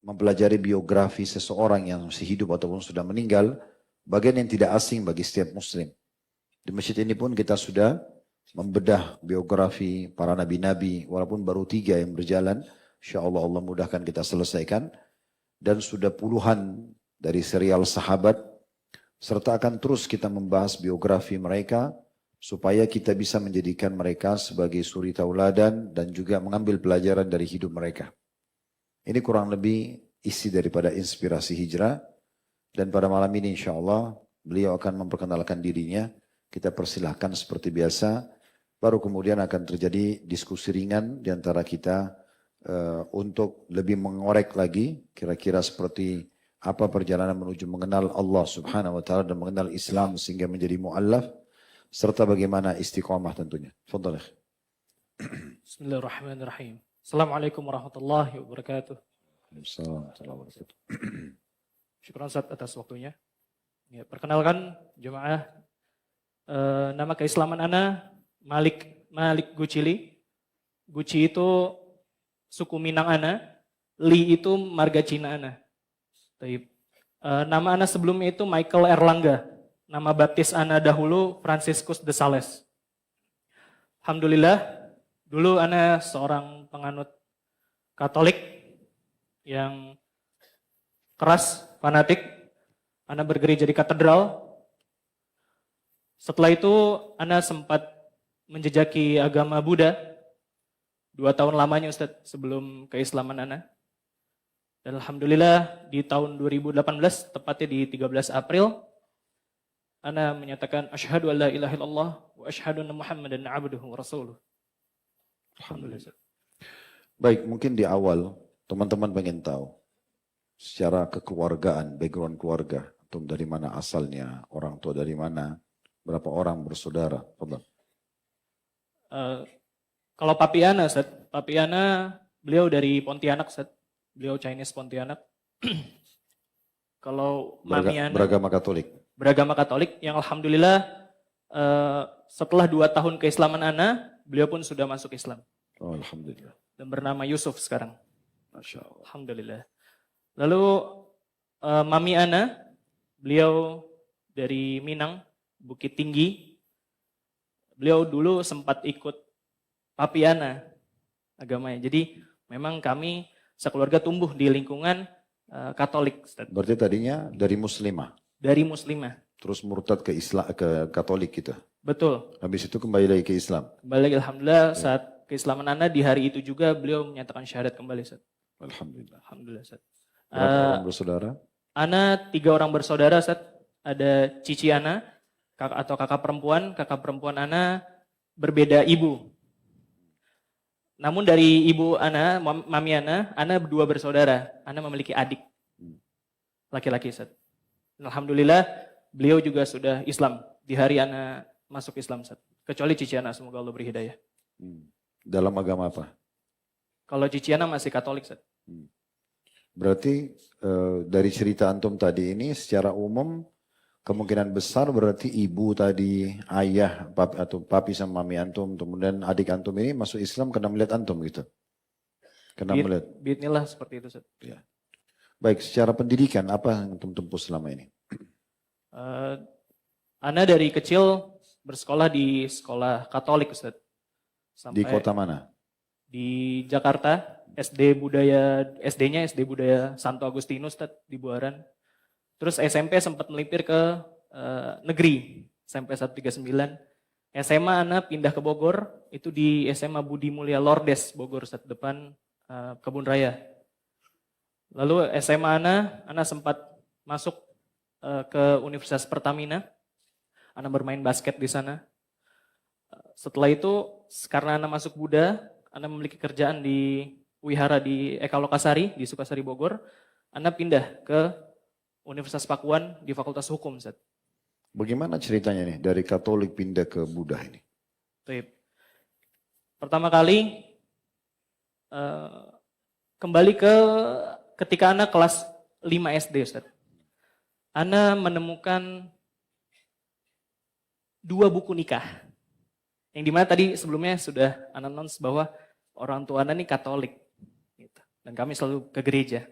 mempelajari biografi seseorang yang masih hidup ataupun sudah meninggal, bagian yang tidak asing bagi setiap muslim. Di masjid ini pun kita sudah membedah biografi para nabi-nabi, walaupun baru 3 yang berjalan, insyaallah Allah mudahkan kita selesaikan, dan sudah puluhan dari serial sahabat, serta akan terus kita membahas biografi mereka, supaya kita bisa menjadikan mereka sebagai suri tauladan dan juga mengambil pelajaran dari hidup mereka. Ini kurang lebih isi daripada inspirasi hijrah, dan pada malam ini insyaallah beliau akan memperkenalkan dirinya. Kita persilahkan seperti biasa, baru kemudian akan terjadi diskusi ringan di antara kita untuk lebih mengorek lagi kira-kira seperti apa perjalanan menuju mengenal Allah Subhanahu wa taala dan mengenal Islam sehingga menjadi muallaf, serta bagaimana istiqamah tentunya. Tafadhal. Bismillahirrahmanirrahim. Assalamualaikum warahmatullahi wabarakatuh. Assalamualaikum. Syukran Ustaz atas waktunya. Ya, perkenalkan jemaah, nama keislaman ana Malik Gucili. Guci itu suku Minang ana, Li itu marga Cina ana. Nama ana sebelumnya itu Michael Erlangga. Nama baptis ana dahulu Franciscus de Sales. Alhamdulillah, dulu ana seorang penganut Katolik yang keras, fanatik. Ana bergereja di katedral. Setelah itu ana sempat menjejaki agama Buddha. 2 tahun lamanya Ustaz sebelum keislaman ana. Dan alhamdulillah di tahun 2018, tepatnya di 13 April, ana menyatakan asyhadu an la ilaha illallah wa asyhadu anna Muhammadan abduhu wa rasuluh. Alhamdulillah. Baik, mungkin di awal teman-teman pengen tahu secara kekeluargaan, background keluarga, atau dari mana asalnya, orang tua dari mana, berapa orang bersaudara. Kalau Papi ana, Ustaz, Papi ana beliau dari Pontianak, Ustaz. Beliau Chinese Pontianak. Kalau Mami ana beragama Katolik. Beragama Katolik yang alhamdulillah setelah 2 tahun keislaman ana, beliau pun sudah masuk Islam. Oh, alhamdulillah. Dan bernama Yusuf sekarang. Masya Allah. Alhamdulillah. Lalu Mami ana, beliau dari Minang, Bukit Tinggi. Beliau dulu sempat ikut Papi ana agamanya. Jadi memang kami sekeluarga tumbuh di lingkungan Katolik. Berarti tadinya dari muslimah. Dari muslimah. Terus murtad ke Islam, ke Katolik kita. Betul. Habis itu kembali lagi ke Islam. Kembali lagi, alhamdulillah, saat keislaman ana di hari itu juga beliau menyatakan syahadat kembali, Ustaz. Alhamdulillah. Alhamdulillah, Ustaz. Berapa orang bersaudara? Ana 3 orang bersaudara, Ustaz. Ada cici ana atau kakak perempuan. Kakak perempuan ana berbeda ibu. Namun dari ibu ana, mami ana 2 bersaudara. Ana memiliki adik laki-laki, Ustaz. Alhamdulillah, beliau juga sudah Islam di hari ana masuk Islam, Ustaz. Kecuali cici ana, semoga Allah beri hidayah. Dalam agama apa? Kalau cici ana masih Katolik, Ustaz. Berarti dari cerita antum tadi ini secara umum kemungkinan besar berarti ibu tadi, ayah, papi, atau papi sama mami antum, kemudian adik antum ini masuk Islam karena melihat antum gitu. Karena melihat. Bismillah seperti itu, Ustaz. Ya. Baik, secara pendidikan apa yang antum tempuh selama ini? Ana dari kecil bersekolah di sekolah Katolik, Ustaz. Di kota mana? Di Jakarta, SD-nya SD Budaya Santo Agustinus, Ustaz, di Buaran. Terus SMP sempat melipir ke negeri, SMP 139. SMA ana pindah ke Bogor, itu di SMA Budi Mulia Lordes, Bogor, Ustaz, depan Kebun Raya. Lalu SMA ana sempat masuk ke Universitas Pertamina. Ana bermain basket di sana. Setelah itu, karena ana masuk Buddha, ana memiliki kerjaan di wihara di Eka Lokasari, di Sukasari Bogor. Ana pindah ke Universitas Pakuan di Fakultas Hukum, Ustaz. Bagaimana ceritanya nih dari Katolik pindah ke Buddha ini? Pertama kali kembali ketika ana kelas 5 SD, Ustaz. Ana menemukan 2 buku nikah. Yang dimana tadi sebelumnya sudah announce bahwa orang tua ana ini Katolik. Dan kami selalu ke gereja.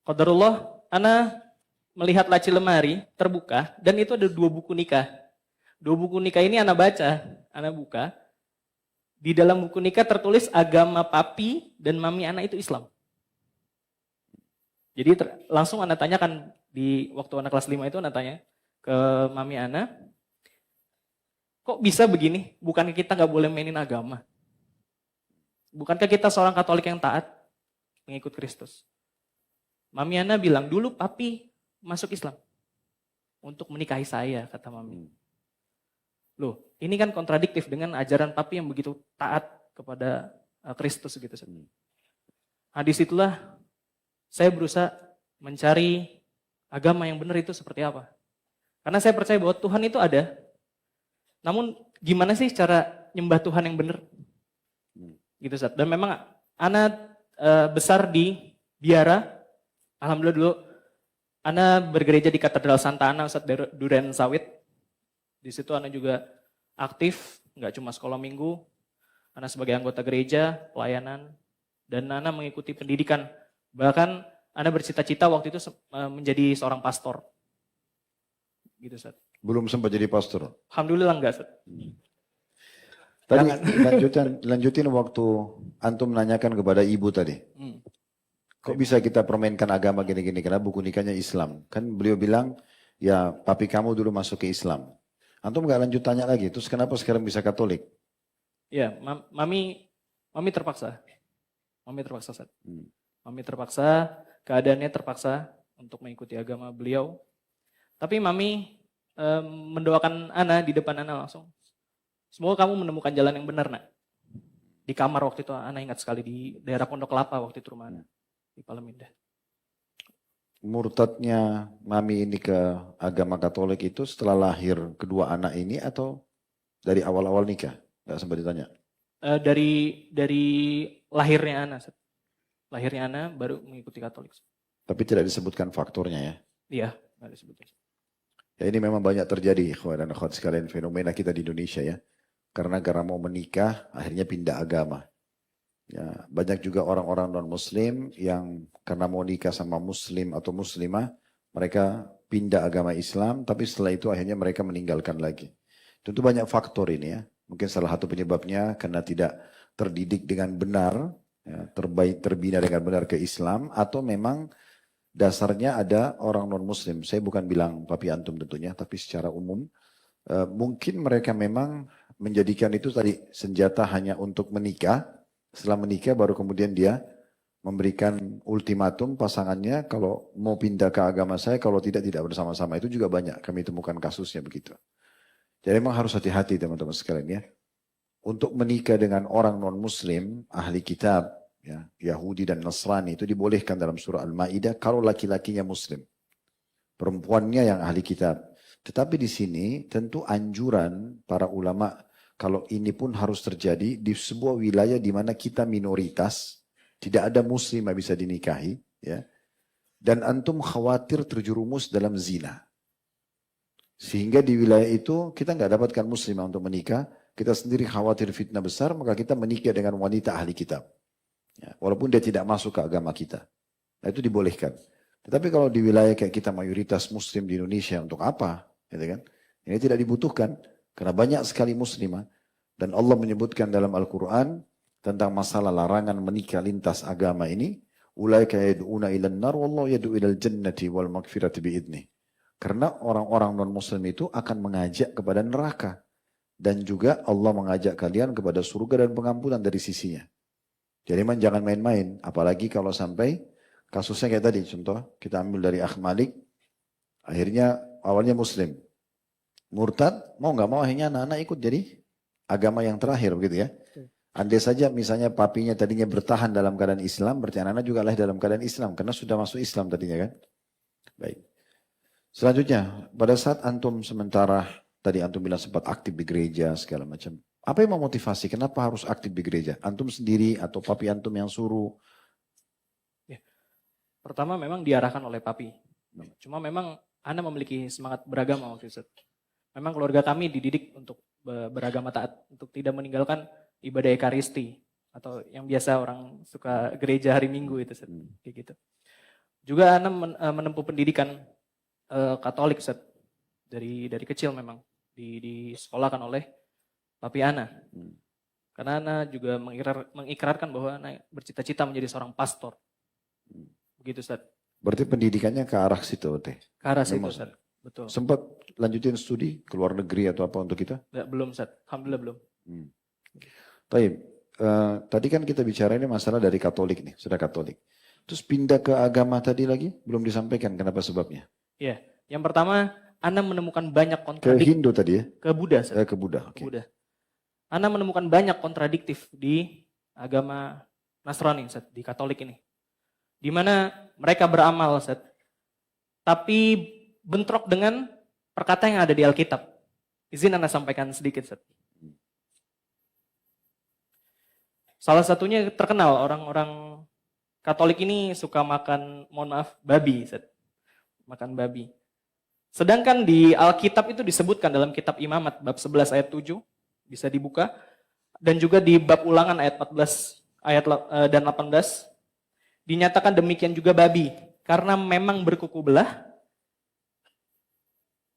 Qadarullah, ana melihat laci lemari terbuka dan itu ada 2 buku nikah. 2 buku nikah ini ana baca, ana buka. Di dalam buku nikah tertulis agama papi dan mami ana itu Islam. Jadi langsung ana tanyakan di waktu anak kelas 5 itu ana tanya ke mami ana, kok bisa begini? Bukankah kita nggak boleh mainin agama? Bukankah kita seorang Katolik yang taat, mengikut Kristus? Mami ana bilang, dulu papi masuk Islam untuk menikahi saya, kata mami. Loh, ini kan kontradiktif dengan ajaran papi yang begitu taat kepada Kristus gitu. Nah, disitulah saya berusaha mencari agama yang benar itu seperti apa. Karena saya percaya bahwa Tuhan itu ada. Namun gimana sih cara nyembah Tuhan yang benar? Gitu, Ustaz. Dan memang ana besar di Biara. Alhamdulillah dulu ana bergereja di Katedral Santa Ana, Ustaz, Duren Sawit. Di situ ana juga aktif, nggak cuma sekolah minggu. Ana sebagai anggota gereja, pelayanan, dan ana mengikuti pendidikan. Bahkan ana bercita-cita waktu itu menjadi seorang pastor. Gitu, Ustaz. Belum sempat jadi pastor. Alhamdulillah enggak, Ustaz. Tadi lanjutin waktu antum menanyakan kepada ibu tadi. Kok bisa kita permainkan agama gini-gini? Karena buku nikahnya Islam. Kan beliau bilang, ya papi kamu dulu masuk ke Islam. Antum nggak lanjut tanya lagi, terus kenapa sekarang bisa Katolik? Ya, mami terpaksa. Mami terpaksa, Ustaz. Mami terpaksa, keadaannya terpaksa untuk mengikuti agama beliau. Tapi mami mendoakan ana di depan ana langsung. Semoga kamu menemukan jalan yang benar, nak. Di kamar waktu itu, ana ingat sekali di daerah Pondok Kelapa waktu itu rumah ana. Di Palembang. Murtadnya mami ini ke agama Katolik itu setelah lahir kedua anak ini atau dari awal-awal nikah? Nggak sempat ditanya. Dari lahirnya ana. Lahirnya ana baru mengikuti Katolik. Tapi tidak disebutkan faktornya ya? Iya, nggak disebutkan. Ya ini memang banyak terjadi, ikhwan dan akhwat sekalian, fenomena kita di Indonesia ya. Karena mau menikah, akhirnya pindah agama. Ya, banyak juga orang-orang non-muslim yang karena mau nikah sama muslim atau muslimah, mereka pindah agama Islam, tapi setelah itu akhirnya mereka meninggalkan lagi. Tentu banyak faktor ini ya. Mungkin salah satu penyebabnya karena tidak terdidik dengan benar, ya, terbina dengan benar ke Islam, atau memang dasarnya ada orang non-muslim. Saya bukan bilang papi antum tentunya, tapi secara umum, mungkin mereka memang menjadikan itu tadi senjata hanya untuk menikah. Setelah menikah baru kemudian dia memberikan ultimatum pasangannya kalau mau pindah ke agama saya, kalau tidak bersama-sama. Itu juga banyak kami temukan kasusnya begitu. Jadi memang harus hati-hati teman-teman sekalian ya. Untuk menikah dengan orang non-muslim, ahli kitab, ya, Yahudi dan Nasrani itu dibolehkan dalam surah Al-Ma'idah kalau laki-lakinya muslim. Perempuannya yang ahli kitab. Tetapi di sini tentu anjuran para ulama kalau ini pun harus terjadi di sebuah wilayah di mana kita minoritas, tidak ada muslim yang bisa dinikahi, ya. Dan antum khawatir terjerumus dalam zina. Sehingga di wilayah itu kita nggak dapatkan muslim untuk menikah, kita sendiri khawatir fitnah besar, maka kita menikah dengan wanita ahli kitab. Ya, walaupun dia tidak masuk ke agama kita. Nah, itu dibolehkan. Tetapi kalau di wilayah kayak kita mayoritas muslim di Indonesia, untuk apa? Gitu kan? Ini tidak dibutuhkan. Karena banyak sekali muslimah. Dan Allah menyebutkan dalam Al-Quran tentang masalah larangan menikah lintas agama ini. Ulaika yad'una ilan nar wallahu yad'u ilal jannati wal magfirati bi'idnih. Karena orang-orang non-muslim itu akan mengajak kepada neraka. Dan juga Allah mengajak kalian kepada surga dan pengampunan dari sisinya. Jadi memang jangan main-main. Apalagi kalau sampai kasusnya kayak tadi. Contoh kita ambil dari Akh Malik. Akhirnya awalnya muslim. Murtad, mau nggak mau akhirnya anak-anak ikut jadi agama yang terakhir begitu ya. Andai saja misalnya papinya tadinya bertahan dalam keadaan Islam, berarti anak-anak juga lahir dalam keadaan Islam. Karena sudah masuk Islam tadinya kan. Baik. Selanjutnya, pada saat antum sementara, tadi antum bilang sempat aktif di gereja segala macam. Apa yang memotivasi? Kenapa harus aktif di gereja? Antum sendiri atau papi antum yang suruh? Ya. Pertama memang diarahkan oleh papi. Cuma memang Anda memiliki semangat beragama waktu itu. Memang keluarga kami dididik untuk beragama taat, untuk tidak meninggalkan ibadah ekaristi atau yang biasa orang suka gereja hari Minggu itu, kayak gitu. Juga Ana menempuh pendidikan Katolik, Ustaz. Dari kecil memang disekolahkan oleh papi Ana. Karena Ana juga mengikrarkan bahwa Ana bercita-cita menjadi seorang pastor. Begitu, Ustaz. Berarti pendidikannya ke arah situ, Teh. Ke arah situ, Memang. Ustaz. Betul. Sempat lanjutin studi ke luar negeri atau apa untuk kita? Nggak, belum, Ustaz. Alhamdulillah belum. Taib. Tadi kan kita bicara ini masalah dari Katolik nih, sudah Katolik. Terus pindah ke agama tadi lagi, belum disampaikan kenapa sebabnya? Iya. Yang pertama, Ana menemukan banyak Ke kontradiktif. Hindu tadi ya? Ke Buddha, Ustaz. Ke Buddha, oke. Buddha. Ana menemukan banyak kontradiktif di agama Nasrani, Ustaz, di Katolik ini. Di mana mereka beramal, Ustaz, tapi bentrok dengan perkataan yang ada di Alkitab. Izin Ana sampaikan sedikit, Ustaz. Salah satunya terkenal, orang-orang Katolik ini suka makan, mohon maaf, babi, Ustaz. Makan babi. Sedangkan di Alkitab itu disebutkan dalam kitab Imamat bab 11 ayat 7, bisa dibuka, dan juga di bab Ulangan ayat 14 dan 18 dinyatakan demikian juga babi, karena memang berkuku belah,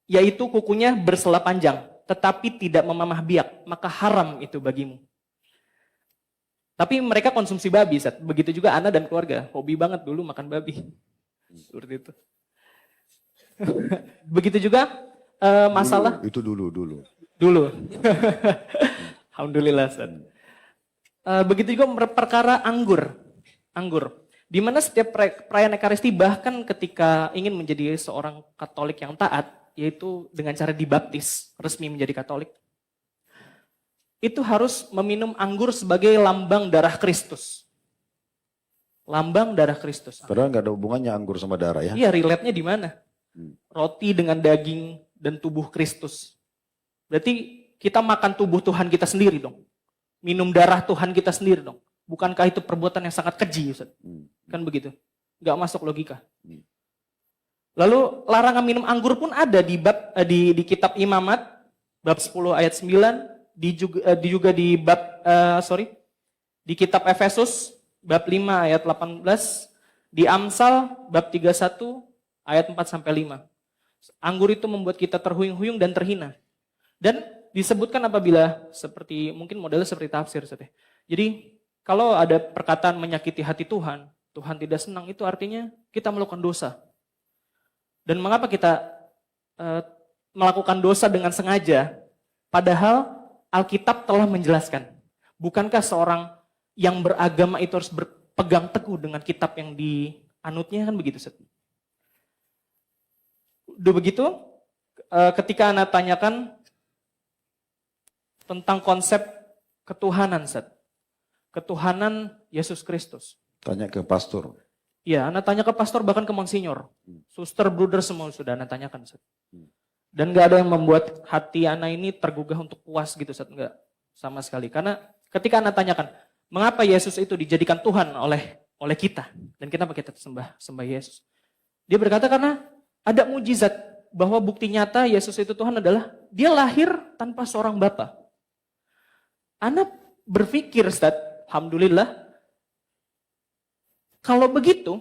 yaitu kukunya bersela panjang, tetapi tidak memamah biak, maka haram itu bagimu. Tapi mereka konsumsi babi, Ustaz. Begitu juga Ana dan keluarga, hobi banget dulu makan babi. Seperti itu. Begitu juga masalah Itu dulu. dulu. Alhamdulillah, Ustaz. Begitu juga perkara anggur. Di mana setiap perayaan Ekaristi, bahkan ketika ingin menjadi seorang Katolik yang taat, yaitu dengan cara dibaptis, resmi menjadi Katolik, itu harus meminum anggur sebagai lambang darah Kristus. Lambang darah Kristus. Padahal nggak ada hubungannya anggur sama darah ya? Iya, relate-nya di mana? Roti dengan daging dan tubuh Kristus. Berarti kita makan tubuh Tuhan kita sendiri dong. Minum darah Tuhan kita sendiri dong. Bukankah itu perbuatan yang sangat keji, Ustaz? Kan begitu. Nggak masuk logika. Lalu larangan minum anggur pun ada di kitab Imamat bab 10 ayat 9, juga di di kitab Efesus bab 5 ayat 18, di Amsal bab 31 ayat 4 sampai 5. Anggur itu membuat kita terhuyung-huyung dan terhina. Dan disebutkan apabila seperti mungkin modelnya seperti tafsir, Ustaz. Jadi kalau ada perkataan menyakiti hati Tuhan, Tuhan tidak senang, itu artinya kita melakukan dosa. Dan mengapa kita melakukan dosa dengan sengaja? Padahal Alkitab telah menjelaskan. Bukankah seorang yang beragama itu harus berpegang teguh dengan kitab yang dianutnya, kan begitu, Ustaz? Udah begitu, ketika Anda tanyakan tentang konsep ketuhanan, Ustaz. Ketuhanan Yesus Kristus. Tanya ke pastor. Iya, Anda tanya ke pastor, bahkan ke monsinyor. Suster, bruder, semua sudah Anda tanyakan, Ustaz. Dan gak ada yang membuat hati Ana ini tergugah untuk puas gitu, Ustaz. Enggak, sama sekali. Karena ketika Ana tanyakan, mengapa Yesus itu dijadikan Tuhan oleh kita? Dan kenapa kita sembah Yesus? Dia berkata karena ada mujizat bahwa bukti nyata Yesus itu Tuhan adalah dia lahir tanpa seorang bapa. Ana berpikir, Ustaz, alhamdulillah, kalau begitu,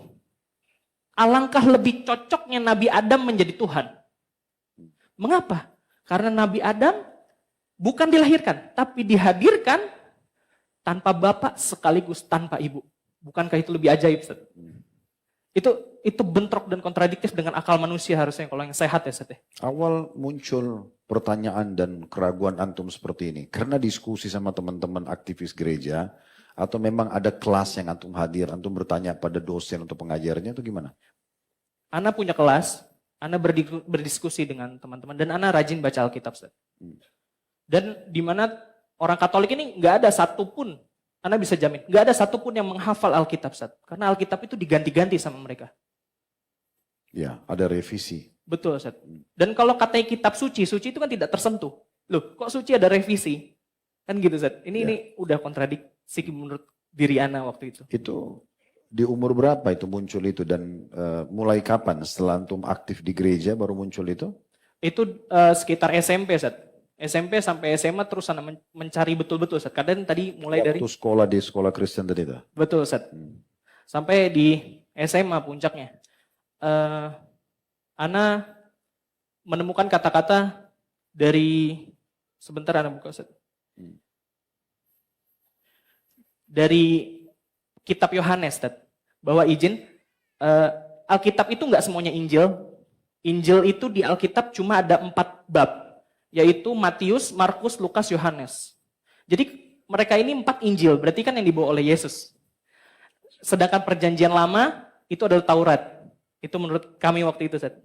alangkah lebih cocoknya Nabi Adam menjadi Tuhan. Mengapa? Karena Nabi Adam bukan dilahirkan, tapi dihadirkan tanpa bapak sekaligus tanpa ibu. Bukankah itu lebih ajaib, Ustaz? Itu bentrok dan kontradiktif dengan akal manusia harusnya, kalau yang sehat ya, Ustaz. Awal muncul pertanyaan dan keraguan antum seperti ini karena diskusi sama teman-teman aktivis gereja, atau memang ada kelas yang antum hadir, antum bertanya pada dosen atau pengajarnya, atau gimana? Ana punya kelas, Ana berdiskusi dengan teman-teman, dan Ana rajin baca Alkitab, Ustaz. Dan di mana orang Katolik ini nggak ada satupun, Ana bisa jamin, nggak ada satupun yang menghafal Alkitab, Ustaz. Karena Alkitab itu diganti-ganti sama mereka. Ya, ada revisi. Betul, Ustaz. Dan kalau katanya kitab suci itu kan tidak tersentuh. Loh, kok suci ada revisi? Kan gitu, Ustaz. Ini udah kontradiksi menurut diri Ana waktu itu. Itu di umur berapa itu muncul itu, dan mulai kapan setelah antum aktif di gereja baru muncul itu? Itu sekitar SMP, Ustaz. SMP sampai SMA terus Ana mencari betul-betul, Ustaz. Kadang tadi mulai dari sekolah di sekolah Kristen tadi itu? Betul, Ustaz. Sampai di SMA puncaknya. Ana menemukan kata-kata dari, sebentar Ana buka Ustaz. Dari kitab Yohanes, Ustaz. Bahwa Alkitab itu nggak semuanya Injil. Injil itu di Alkitab cuma ada 4 bab, yaitu Matius, Markus, Lukas, Yohanes. Jadi mereka ini 4 Injil, berarti kan yang dibawa oleh Yesus. Sedangkan perjanjian lama itu adalah Taurat. Itu menurut kami waktu itu, Ustaz.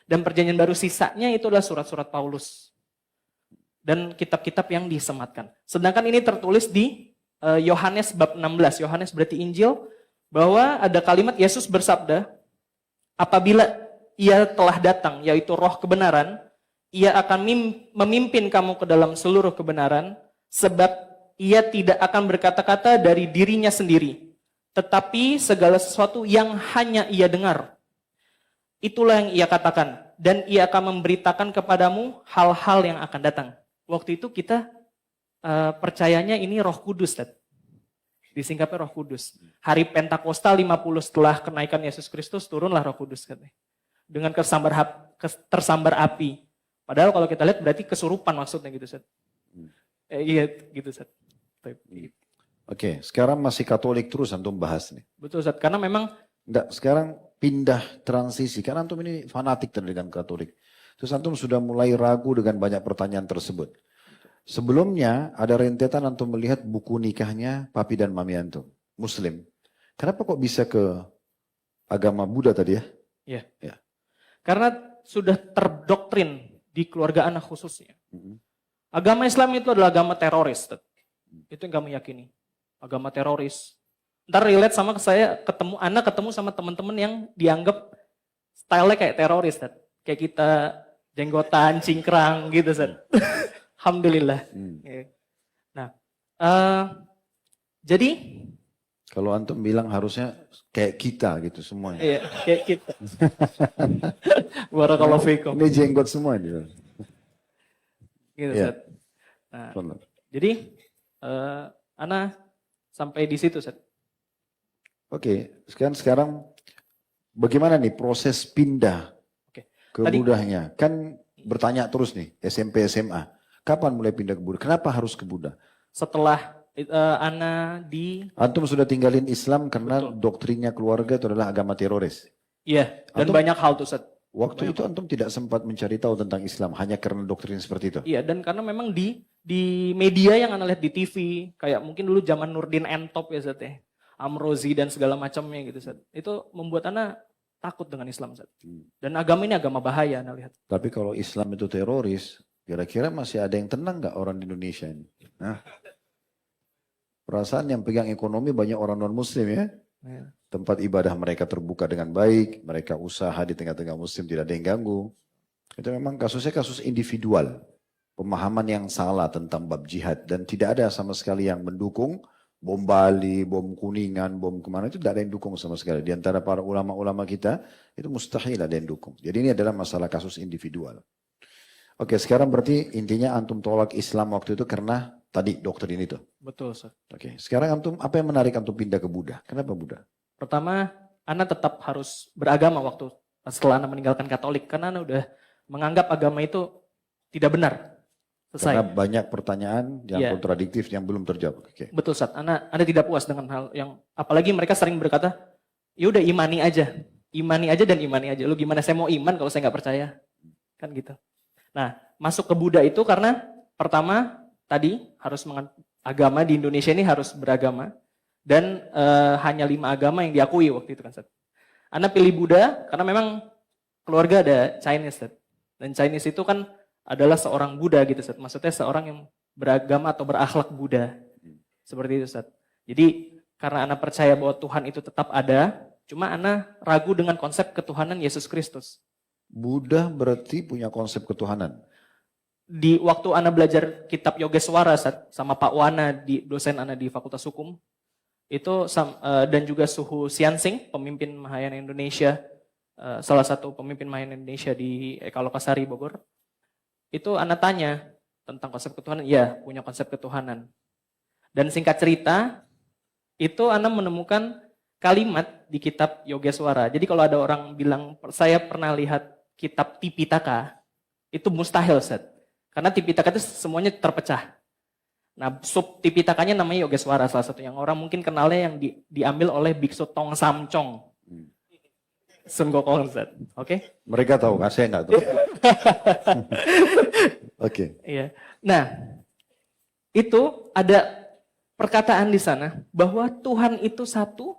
Dan perjanjian baru sisanya itu adalah surat-surat Paulus. Dan kitab-kitab yang disematkan. Sedangkan ini tertulis di Yohanes bab 16. Yohanes berarti Injil, bahwa ada kalimat Yesus bersabda, apabila ia telah datang, yaitu roh kebenaran, ia akan memimpin kamu ke dalam seluruh kebenaran, sebab ia tidak akan berkata-kata dari dirinya sendiri, tetapi segala sesuatu yang hanya ia dengar, itulah yang ia katakan, dan ia akan memberitakan kepadamu hal-hal yang akan datang. Waktu itu kita percayanya ini Roh Kudus, Dad. Disingkapnya Roh Kudus. Hari Pentakosta 50 setelah kenaikan Yesus Kristus, turunlah Roh Kudus, katanya. Dengan tersambar api. Padahal kalau kita lihat berarti kesurupan maksudnya gitu, Ustaz. Iya gitu, Ustaz. Oke, sekarang masih Katolik terus antum bahas nih. Betul, Ustaz. Karena memang enggak, sekarang pindah transisi. Karena antum ini fanatik dengan Katolik. Terus antum sudah mulai ragu dengan banyak pertanyaan tersebut. Sebelumnya ada rentetan antum melihat buku nikahnya papi dan mami antum, Muslim. Kenapa kok bisa ke agama Buddha tadi ya? Iya. Ya. Karena sudah terdoktrin di keluarga anak khususnya. Agama Islam itu adalah agama teroris. Itu yang kami yakini. Agama teroris. Ntar relate sama saya ketemu sama teman-teman yang dianggap style-nya kayak teroris. Kayak kita jenggotan, cingkrang gitu. Alhamdulillah. Nah, jadi kalau antum bilang harusnya kayak kita gitu semuanya. iya, kayak kita. Barakallahu fiikum. Ini jenggot semua ini. Gitu, Ya. Ustaz. Nah, jadi Ana sampai di situ, Ustaz. Oke, sekarang bagaimana nih proses pindah ke Budahnya? Kan bertanya terus nih, SMP, SMA. Kapan mulai pindah ke Buddha? Kenapa harus ke Buddha? Setelah Ana Antum sudah tinggalin Islam karena doktrinnya keluarga itu adalah agama teroris. Iya, dan banyak hal tuh, Ustaz. Waktu itu antum tidak sempat mencari tahu tentang Islam hanya karena doktrin seperti itu. Iya, dan karena memang di media yang Ana lihat di TV, kayak mungkin dulu zaman Nurdin Entop ya, Ustaz ya. Amrozi dan segala macamnya gitu, Ustaz. Itu membuat Ana takut dengan Islam, Ustaz. Dan agama ini agama bahaya Ana lihat. Tapi kalau Islam itu teroris, kira-kira masih ada yang tenang nggak orang di Indonesia ini? Nah, perasaan yang pegang ekonomi banyak orang non-muslim ya. Tempat ibadah mereka terbuka dengan baik, mereka usaha di tengah-tengah muslim tidak ada yang ganggu. Itu memang kasusnya kasus individual. Pemahaman yang salah tentang bab jihad dan tidak ada sama sekali yang mendukung bom Bali, bom Kuningan, bom kemana itu tidak ada yang dukung sama sekali. Di antara para ulama-ulama kita itu mustahil ada yang dukung. Jadi ini adalah masalah kasus individual. Oke, sekarang berarti intinya antum tolak Islam waktu itu karena tadi doktrin itu. Betul, Ustaz. Oke, sekarang antum apa yang menarik antum pindah ke Buddha? Kenapa Buddha? Pertama, Ana tetap harus beragama waktu setelah Ana meninggalkan Katolik karena Ana udah menganggap agama itu tidak benar. Selesai. Karena banyak pertanyaan yang kontradiktif yang belum terjawab. Oke. Betul, Ustaz. Ana tidak puas dengan hal yang apalagi mereka sering berkata, "Ya udah imani aja. Imani aja dan imani aja. Lu gimana saya mau iman kalau saya nggak percaya?" Kan gitu. Nah, masuk ke Buddha itu karena pertama tadi harus agama di Indonesia ini harus beragama dan hanya 5 agama yang diakui waktu itu kan, Ustaz. Ana pilih Buddha karena memang keluarga ada Chinese, Ustaz. Dan Chinese itu kan adalah seorang Buddha gitu, Ustaz. Maksudnya seorang yang beragama atau berakhlak Buddha. Seperti itu, Ustaz. Jadi karena Ana percaya bahwa Tuhan itu tetap ada, cuma Ana ragu dengan konsep ketuhanan Yesus Kristus. Buddha berarti punya konsep ketuhanan. Di waktu Ana belajar kitab Yogeswara sama Pak Wana, dosen Ana di Fakultas Hukum, itu dan juga Suhu Siansing, pemimpin Mahayana Indonesia, salah satu pemimpin Mahayana Indonesia di Eka Lokasari, Bogor. Itu Ana tanya tentang konsep ketuhanan, ya punya konsep ketuhanan. Dan singkat cerita, itu Ana menemukan kalimat di kitab Yogeswara. Jadi kalau ada orang bilang, saya pernah lihat kitab Tipitaka, itu mustahil, Ustaz. Karena Tipitaka itu semuanya terpecah. Nah, sub Tipitakanya namanya Yogeswara, salah satu yang orang mungkin kenalnya yang diambil oleh Biksu Tong Samcong. Sun Gokong, Ustaz. Oke? Mereka tahu, kan? Saya nggak tahu. Oke. Iya. Nah, itu ada perkataan di sana bahwa Tuhan itu satu,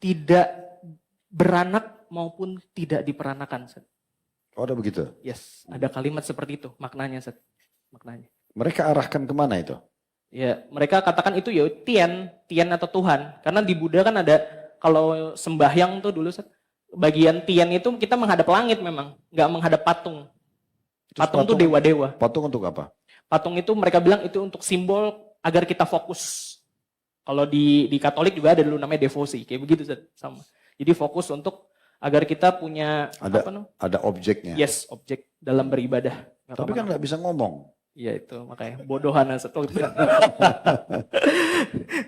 tidak beranak maupun tidak diperanakan. Ustaz. Oh, ada begitu? Yes, ada kalimat seperti itu maknanya, Ustaz. Maknanya. Mereka arahkan kemana itu? Ya, mereka katakan itu ya Tian atau Tuhan. Karena di Buddha kan ada, kalau sembahyang tuh dulu, Ustaz, bagian Tian itu kita menghadap langit memang, nggak menghadap patung. Patung itu dewa-dewa. Patung untuk apa? Patung itu mereka bilang itu untuk simbol agar kita fokus. Kalau di Katolik juga ada dulu namanya devosi, kayak begitu, Ustaz, sama. Jadi fokus untuk agar kita punya ada objeknya. Yes, objek dalam beribadah. Tapi kan nggak bisa ngomong. Iya itu makanya bodohan satu.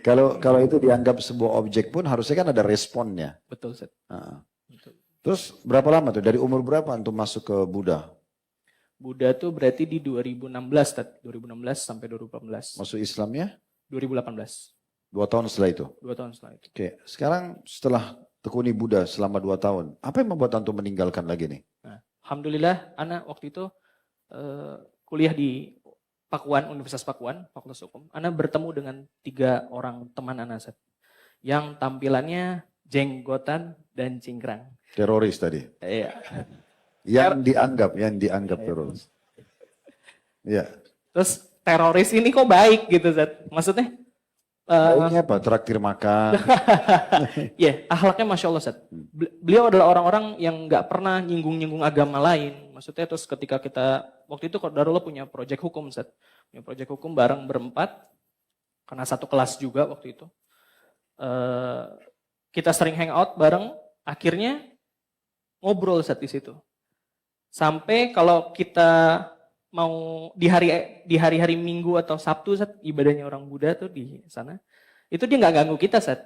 Kalau itu dianggap sebuah objek pun harusnya kan ada responnya. Betul, Ustaz. Betul. Terus berapa lama tuh? Dari umur berapa untuk masuk ke Buddha? Buddha tuh berarti di 2016, Ustaz. 2016 sampai 2018. Masuk Islamnya? 2018. 2 tahun setelah itu? 2 tahun setelah itu. Oke, sekarang setelah tekuni Buddha selama 2 tahun, apa yang membuat antum meninggalkan lagi nih? Nah, alhamdulillah, anak waktu itu kuliah di Pakuan, Universitas Pakuan, Fakultas Hukum. Anak bertemu dengan 3 orang teman anak, Ustaz, yang tampilannya jenggotan dan cingkrang. Teroris tadi? Iya. Yang dianggap teroris. Iya. Terus teroris ini kok baik gitu, Ustaz? Maksudnya? Baiknya apa? Traktir makan. Iya, akhlaknya Masya Allah, Ustaz. Beliau adalah orang-orang yang nggak pernah nyinggung-nyinggung agama lain. Maksudnya terus ketika kita, waktu itu Qadarullah punya proyek hukum, Ustaz. Punya proyek hukum bareng berempat, karena satu kelas juga waktu itu. Kita sering hangout bareng, akhirnya ngobrol, Ustaz, di situ. Sampai kalau kita mau di hari-hari Minggu atau Sabtu, Ustaz, ibadahnya orang Buddha tuh di sana, itu dia nggak ganggu kita, Ustaz.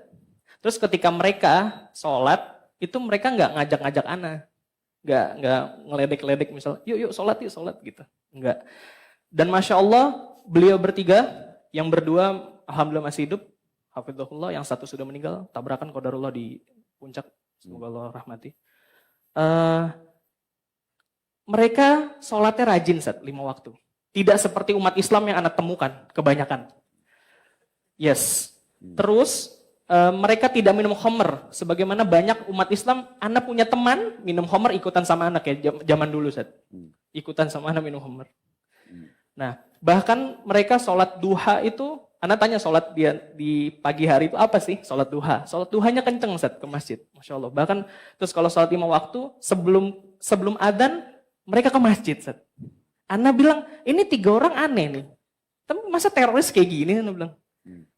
Terus ketika mereka sholat, itu mereka nggak ngajak-ngajak ana, nggak ngeledek-ledek misal, yuk sholat gitu, nggak. Dan Masya Allah, beliau bertiga, yang berdua alhamdulillah masih hidup, hafizahullah, yang satu sudah meninggal, tabrakan qadarullah di puncak, semoga Allah rahmati. Mereka sholatnya rajin, Ustaz, 5 waktu. Tidak seperti umat Islam yang anak temukan, kebanyakan. Yes. Terus mereka tidak minum khamr. Sebagaimana banyak umat Islam, anak punya teman minum khamr ikutan sama anak ya, zaman dulu, Ustaz. Ikutan sama anak minum khamr. Nah, bahkan mereka sholat duha itu, anak tanya sholat di pagi hari itu apa sih? Sholat duha. Sholat duhanya kenceng, Ustaz, ke masjid. Masya Allah. Bahkan terus kalau sholat 5 waktu, sebelum adzan, mereka ke masjid, Ustaz. Ana bilang, ini 3 orang aneh nih. Tapi masa teroris kayak gini? Ana bilang,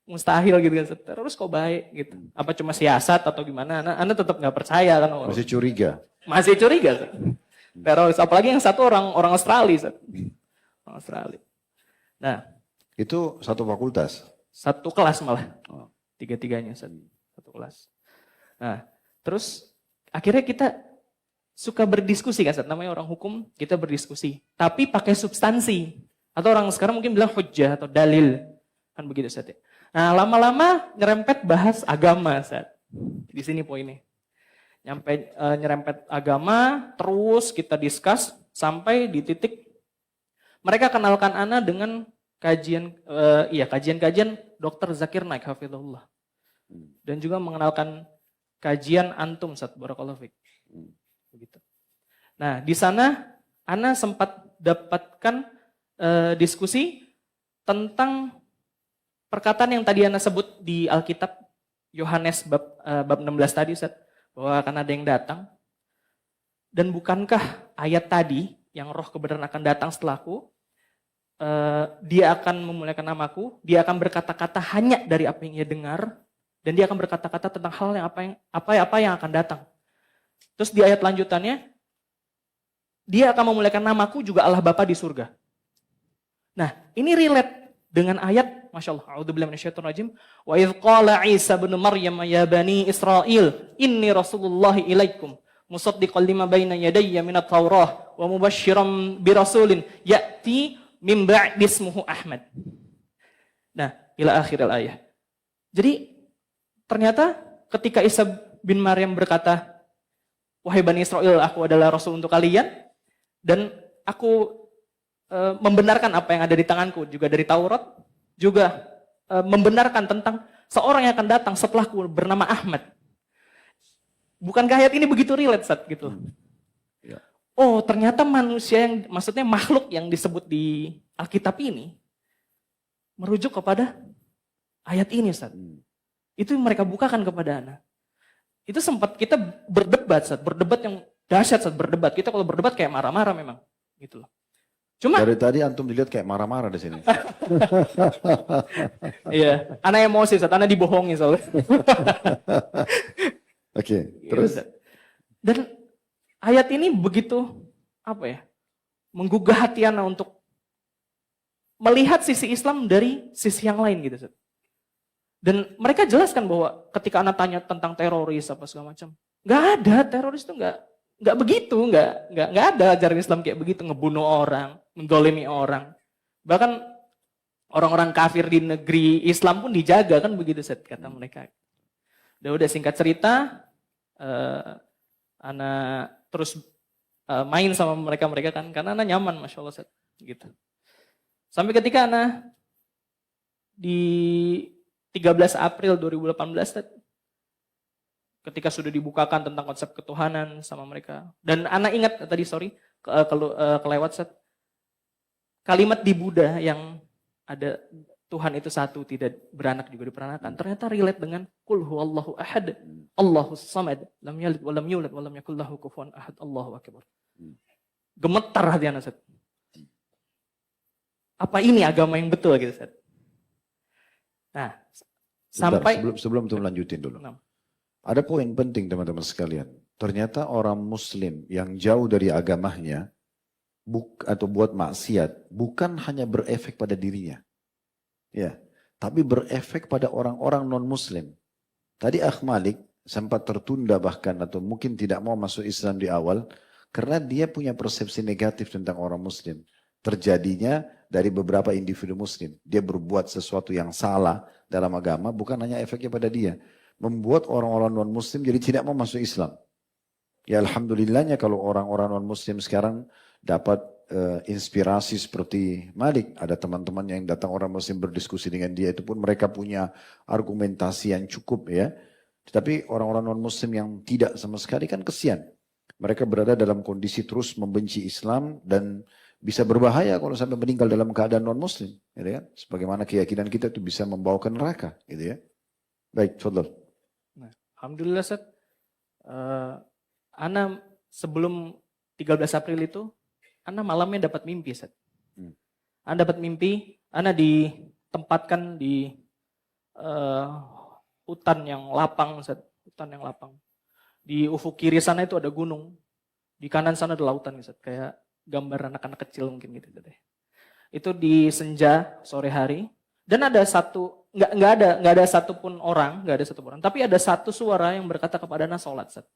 mustahil gitu kan. Teroris kok baik gitu. Apa cuma siasat atau gimana? Ana tetap nggak percaya kan. Masih curiga? Masih curiga, Ustaz. Teroris. Apalagi yang satu orang Australia, Ustaz. Orang Australia. Nah. Itu satu fakultas? Satu kelas malah. 3-3-nya, Ustaz. Satu kelas. Nah, terus akhirnya kita suka berdiskusi kan, namanya orang hukum, kita berdiskusi. Tapi pakai substansi. Atau orang sekarang mungkin bilang hujjah atau dalil. Kan begitu, Ustaz. Nah, lama-lama nyerempet bahas agama, Ustaz. Di sini poinnya. Nyerempet agama, terus kita discuss sampai di titik mereka kenalkan ana dengan kajian Dr. Zakir Naik, hafizahullah. Dan juga mengenalkan kajian antum, Ustaz, barakallahu fiik. Begitu. Nah, di sana ana sempat dapatkan diskusi tentang perkataan yang tadi ana sebut di Alkitab Yohanes bab 16 tadi, Ustaz, bahwa akan ada yang datang. Dan bukankah ayat tadi yang roh kebenaran akan datang setelahku, dia akan memuliakan namaku, dia akan berkata-kata hanya dari apa yang ia dengar, dan dia akan berkata-kata tentang hal yang apa yang akan datang. Terus di ayat lanjutannya, dia akan memuliakan namaku juga Allah Bapa di surga. Nah, ini relate dengan ayat, Masya Allah, a'udzubillahi minasyaitonirrajim, wa idh qala Isa bin Maryam ya bani Israel, inni Rasulullahi ilaikum, musaddiqan lima baina yadayya minat Taurah, wa mubasysyiran bi rasulin ya'ti min ba'di ismuhu Ahmad. Nah, ila akhir ayat. Jadi ternyata ketika Isa bin Maryam berkata, wahai Bani Israel, aku adalah Rasul untuk kalian, dan aku membenarkan apa yang ada di tanganku, juga dari Taurat, juga membenarkan tentang seorang yang akan datang setelahku bernama Ahmad. Bukankah ayat ini begitu relate, Ustaz, gitu? Ya. Oh, ternyata manusia yang, maksudnya makhluk yang disebut di Alkitab ini, merujuk kepada ayat ini, Ustaz. Itu yang mereka bukakan kepada anak. Itu sempat kita berdebat, Ustaz. Berdebat yang dahsyat, Ustaz. Berdebat. Kita kalau berdebat kayak marah-marah memang. Gitu loh. Cuma Dari tadi antum dilihat kayak marah-marah di sini. iya, anak emosi, Ustaz. Anak dibohongi soalnya. Oke, terus? Dan ayat ini begitu, apa ya, menggugah hati anak untuk melihat sisi Islam dari sisi yang lain gitu, Ustaz. Dan mereka jelaskan bahwa ketika anak tanya tentang teroris apa segala macam, nggak ada, teroris itu nggak begitu, nggak ada ajaran Islam kayak begitu, ngebunuh orang, mendolimi orang. Bahkan orang-orang kafir di negeri Islam pun dijaga kan begitu, Ustaz, kata mereka. Udah singkat cerita, anak terus main sama mereka kan, karena anak nyaman, Masya Allah, Ustaz, gitu. Sampai ketika anak di 13 April 2018, Ustaz, ketika sudah dibukakan tentang konsep ketuhanan sama mereka. Dan anak ingat tadi, kelewat, Ustaz, kalimat di Buddha yang ada Tuhan itu satu, tidak beranak juga diperanakan. Ternyata relate dengan Qul huwallahu ahad, Allahus samad, lam yalid walam yulad walam yakul lahu kufuwan ahad, Allahu akbar. Gemetar hati anak, Ustaz. Apa ini agama yang betul gitu, Ustaz? Nah, sampai sebelum itu lanjutin dulu. Ada poin penting teman-teman sekalian. Ternyata orang Muslim yang jauh dari agamanya atau buat maksiat bukan hanya berefek pada dirinya, ya, tapi berefek pada orang-orang non Muslim. Tadi Akh Malik sempat tertunda bahkan atau mungkin tidak mau masuk Islam di awal karena dia punya persepsi negatif tentang orang Muslim. Terjadinya dari beberapa individu Muslim. Dia berbuat sesuatu yang salah dalam agama, bukan hanya efeknya pada dia. Membuat orang-orang non-Muslim jadi tidak mau masuk Islam. Ya alhamdulillahnya kalau orang-orang non-Muslim sekarang dapat inspirasi seperti Malik. Ada teman-teman yang datang orang Muslim berdiskusi dengan dia, itu pun mereka punya argumentasi yang cukup ya. Tetapi orang-orang non-Muslim yang tidak sama sekali kan kesian. Mereka berada dalam kondisi terus membenci Islam dan bisa berbahaya kalau sampai meninggal dalam keadaan non-Muslim. Gitu kan? Sebagaimana keyakinan kita itu bisa membawa ke neraka. Gitu ya. Baik, Fadl. Nah, alhamdulillah, Ustaz. Ana sebelum 13 April itu, Ana malamnya dapat mimpi, Ustaz. Ana dapat mimpi, Ana ditempatkan di hutan yang lapang, Ustaz. Hutan yang lapang. Di ufuk kiri sana itu ada gunung. Di kanan sana ada lautan, Ustaz. Kayak gambar anak-anak kecil mungkin gitu deh. Itu di senja sore hari dan ada satu nggak ada satupun orang, tapi ada satu suara yang berkata kepada anak sholat, Ustaz.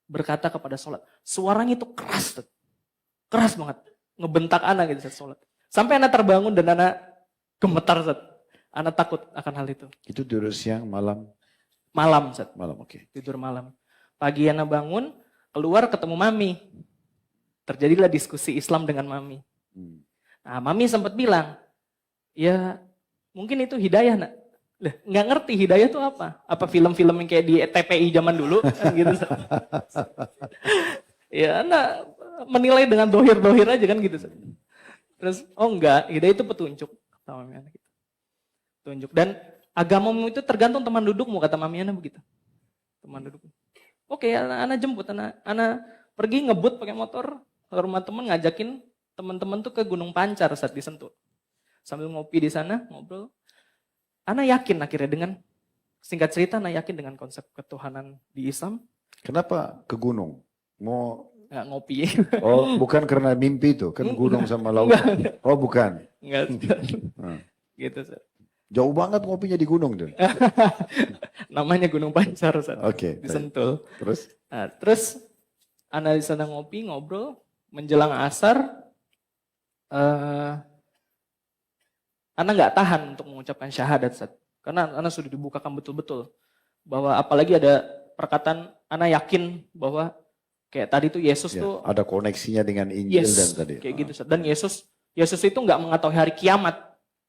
Berkata kepada sholat. Suaranya itu keras, Ustaz. Keras banget, ngebentak anak gitu, Ustaz, sholat. Sampai anak terbangun dan anak gemetar, Ustaz. Anak takut akan hal itu. Itu tidur siang, malam? Malam, Ustaz. Malam, oke. Tidur malam. Pagi anak bangun, keluar ketemu mami. Terjadilah diskusi Islam dengan mami. Nah, mami sempat bilang, ya mungkin itu hidayah, nak. Lah, nggak ngerti hidayah itu apa? Apa film-film yang kayak di TPI zaman dulu? Gitu. Ya, anak menilai dengan dohir-dohir aja kan gitu. Terus, oh enggak, hidayah itu petunjuk. Kata mami anak gitu. Petunjuk. Dan agamamu itu tergantung teman dudukmu, kata mami anak begitu. Teman duduk. Oke, anak jemput, anak pergi ngebut pakai motor ke rumah teman, ngajakin teman-teman tuh ke Gunung Pancar saat disentuh. Sambil ngopi di sana, ngobrol. Ana yakin akhirnya dengan, singkat cerita, Ana yakin dengan konsep ketuhanan di Islam. Kenapa ke gunung? Mau nggak ngopi. Oh, bukan karena mimpi itu, kan gunung sama laut. Enggak. Oh, bukan. Enggak. Hmm. Gitu, Ustaz. Jauh banget ngopinya di gunung tuh. Namanya Gunung Pancar, Ustaz. Oke, Di baik. Sentul. Terus? Nah, terus ana di sana ngopi, ngobrol, menjelang asar, ana nggak tahan untuk mengucapkan syahadat, Ustaz. Karena ana sudah dibukakan betul-betul bahwa apalagi ada perkataan ana yakin bahwa kayak tadi tuh Yesus Ya, tuh ada koneksinya dengan Injil dan tadi. kayak gitu, Ustaz. Dan Yesus itu nggak mengetahui hari kiamat.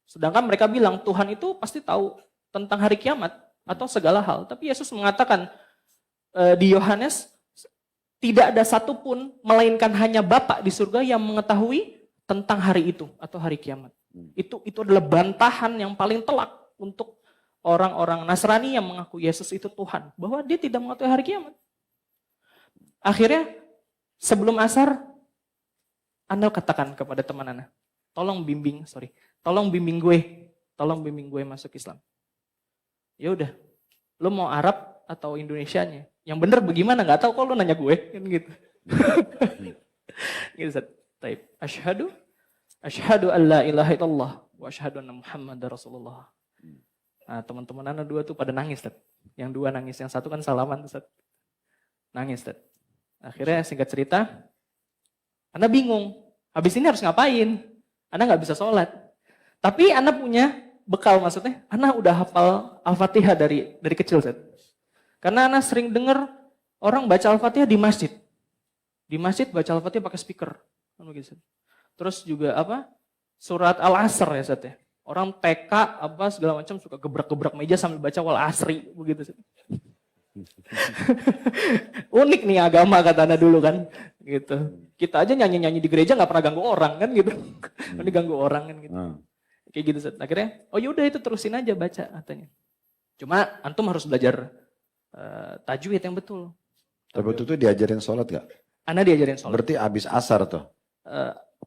Sedangkan mereka bilang Tuhan itu pasti tahu tentang hari kiamat atau segala hal. Tapi Yesus mengatakan di Yohanes tidak ada satupun melainkan hanya Bapa di surga yang mengetahui tentang hari itu atau hari kiamat. Itu adalah bantahan yang paling telak untuk orang-orang Nasrani yang mengaku Yesus itu Tuhan, bahwa dia tidak mengetahui hari kiamat. Akhirnya sebelum asar, Anda katakan kepada teman Anda, tolong bimbing gue masuk Islam. Ya udah, lo mau Arab atau Indonesianya? Yang bener bagaimana? Nggak tahu kok lo nanya gue kan gitu. Gitu, Ustaz. Taib. Asyhadu an la ilaha illallah wa asyhadu anna Muhammadar Rasulullah. Nah, teman-teman Anda dua tuh pada nangis, Ustaz. Yang dua nangis, yang satu kan salaman, Ustaz. Nangis, Ustaz. Akhirnya singkat cerita, Anda bingung. Habis ini harus ngapain? Anda nggak bisa sholat. Tapi Anda punya bekal, maksudnya Anda udah hafal Al-Fatihah dari kecil, Ustaz. Karena Anda sering dengar orang baca Al-Fatihah di masjid. Di masjid baca Al-Fatihah pakai speaker. Terus juga surat Al-Asr ya, Ustaz ya. Orang TK segala macam suka gebrak-gebrak meja sambil baca wal asri begitu. Unik nih agama kata Anda dulu kan, gitu. Kita aja nyanyi-nyanyi di gereja nggak pernah ganggu orang kan gitu. Ini ganggu orang kan gitu. Kayak gitu. Akhirnya, oh yaudah itu terusin aja baca katanya. Cuma antum harus belajar tajwid yang betul. Tapi waktu itu diajarin sholat gak? Anda diajarin sholat. Berarti abis asar tuh?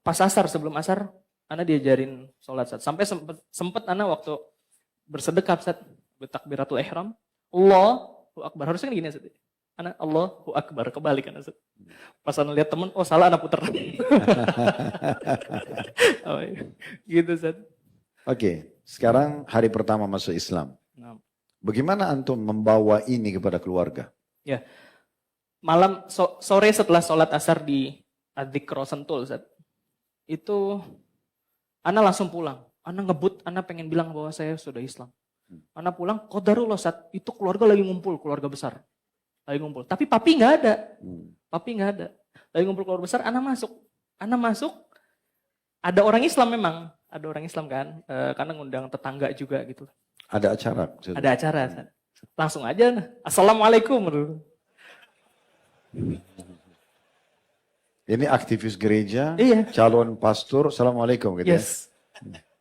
Pas asar, sebelum asar, Anda diajarin sholat. Sampai sempet Anda waktu bersedekap, bertakbiratul ihram, Allahu Akbar. Harusnya kan gini, Ustaz. Anak Allahu Akbar, kebalik kan, Ustaz. Pas Anda lihat teman, oh salah Anda puter. Oh, iya. Gitu, Ustaz. Oke, sekarang hari pertama masuk Islam. Nah. Bagaimana antum membawa ini kepada keluarga? Ya, malam sore setelah sholat asar di Adzikro Sentul, Ustaz, itu Ana langsung pulang. Ana ngebut, Ana pengen bilang bahwa saya sudah Islam. Ana pulang, qadarullah, Ustaz, itu keluarga lagi ngumpul, keluarga besar. Lagi ngumpul. Tapi papi nggak ada. Papi nggak ada. Lagi ngumpul keluarga besar, Ana masuk. Ana masuk, ada orang Islam memang. Ada orang Islam kan, karena ngundang tetangga juga gitu. Ada acara? Ada acara. Ustaz. Langsung aja, Assalamualaikum. Ini aktivis gereja, Iya. calon pastor, Assalamualaikum gitu Yes.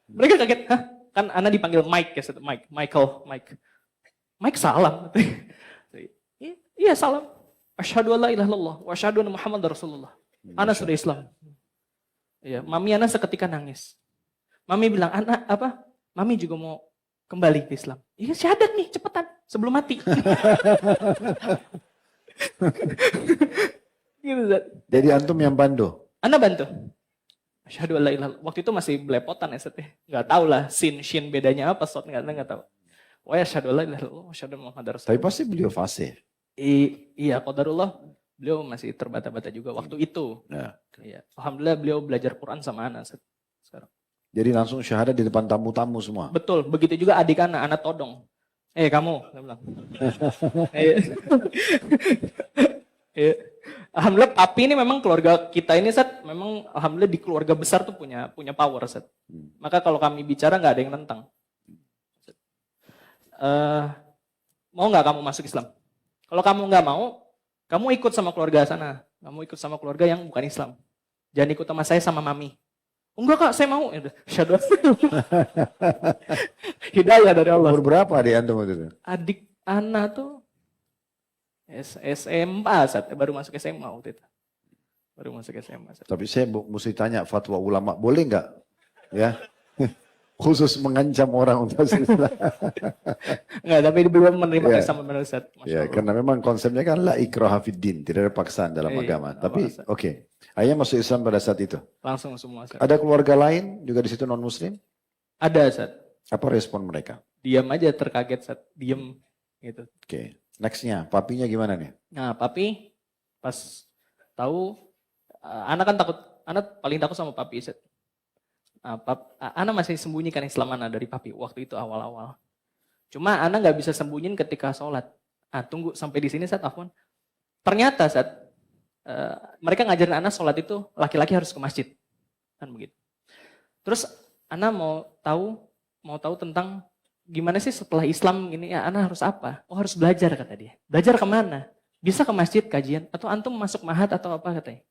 Mereka kaget, hah? Kan Ana dipanggil Mike ya, Mike salam. Iya salam. Asyhadu an la ilaha illallah wa asyhadu anna Muhammadar Rasulullah. Ana sudah Islam. Iya, mami Ana seketika nangis. Mami bilang, Mami juga mau kembali ke Islam. Iya, syahadat nih, cepetan sebelum mati. Gitu, Zat. Jadi antum yang bantu? Ana bantu. Asyhadu an la ilaha illallah. Waktu itu masih belepotan ya, Zat. Enggak tahu lah shin bedanya apa, Zat, enggak tahu. Wa asyhadu an la ilaha illallah wa asyhadu anna Muhammadar Rasulullah. Tapi pasti beliau fasih. Iya, qadarullah. Beliau masih terbata-bata juga waktu itu. Ya. Iya. Alhamdulillah beliau belajar Quran sama Ana sekarang. Jadi langsung syahadat di depan tamu-tamu semua? Betul, begitu juga adik Ana todong. Kamu, saya bilang. Alhamdulillah papi ini memang keluarga kita ini, Sat, memang alhamdulillah di keluarga besar tuh punya power, Sat. Maka kalau kami bicara nggak ada yang nentang. Mau nggak kamu masuk Islam? Kalau kamu nggak mau, kamu ikut sama keluarga sana. Kamu ikut sama keluarga yang bukan Islam. Jangan ikut sama saya sama mami. Enggak Kak, saya mau. Syahadu. Hidayah dari Allah. Umur berapa adik antum waktu itu? Adik Ana tuh SMA, baru masuk SMA waktu itu. Baru masuk SMA. Tapi saya mesti tanya fatwa ulama, boleh nggak? Ya, khusus mengancam orang untuk masuk Islam. Enggak, tapi beliau menerima Ya. Islam benar Ustaz. Masya Ya, Allah. karena memang konsepnya kan la ikraha fid din, tidak ada paksaan dalam Iya, agama. nggak Tapi paksa. oke, ayah masuk Islam pada saat itu. Langsung semua Ustaz. Ada keluarga lain juga di situ non Muslim? Ada Ustaz. Apa respon mereka? Diam aja terkaget Ustaz. Diam gitu. Oke, nextnya, papinya gimana nih? Nah, papi pas tahu anak kan takut, anak paling takut sama papi Ustaz. Anak masih sembunyikan Islam anak dari papi waktu itu awal-awal. Cuma anak nggak bisa sembunyiin ketika sholat. Tunggu sampai di sini Ustaz, Afwan. Ternyata Ustaz, mereka ngajarin anak sholat itu laki-laki harus ke masjid. Kan begitu. Terus anak mau tahu tentang gimana sih setelah Islam ini ya anak harus apa? Oh harus belajar kata dia. Belajar kemana? Bisa ke masjid kajian atau antum masuk mahat atau apa katanya?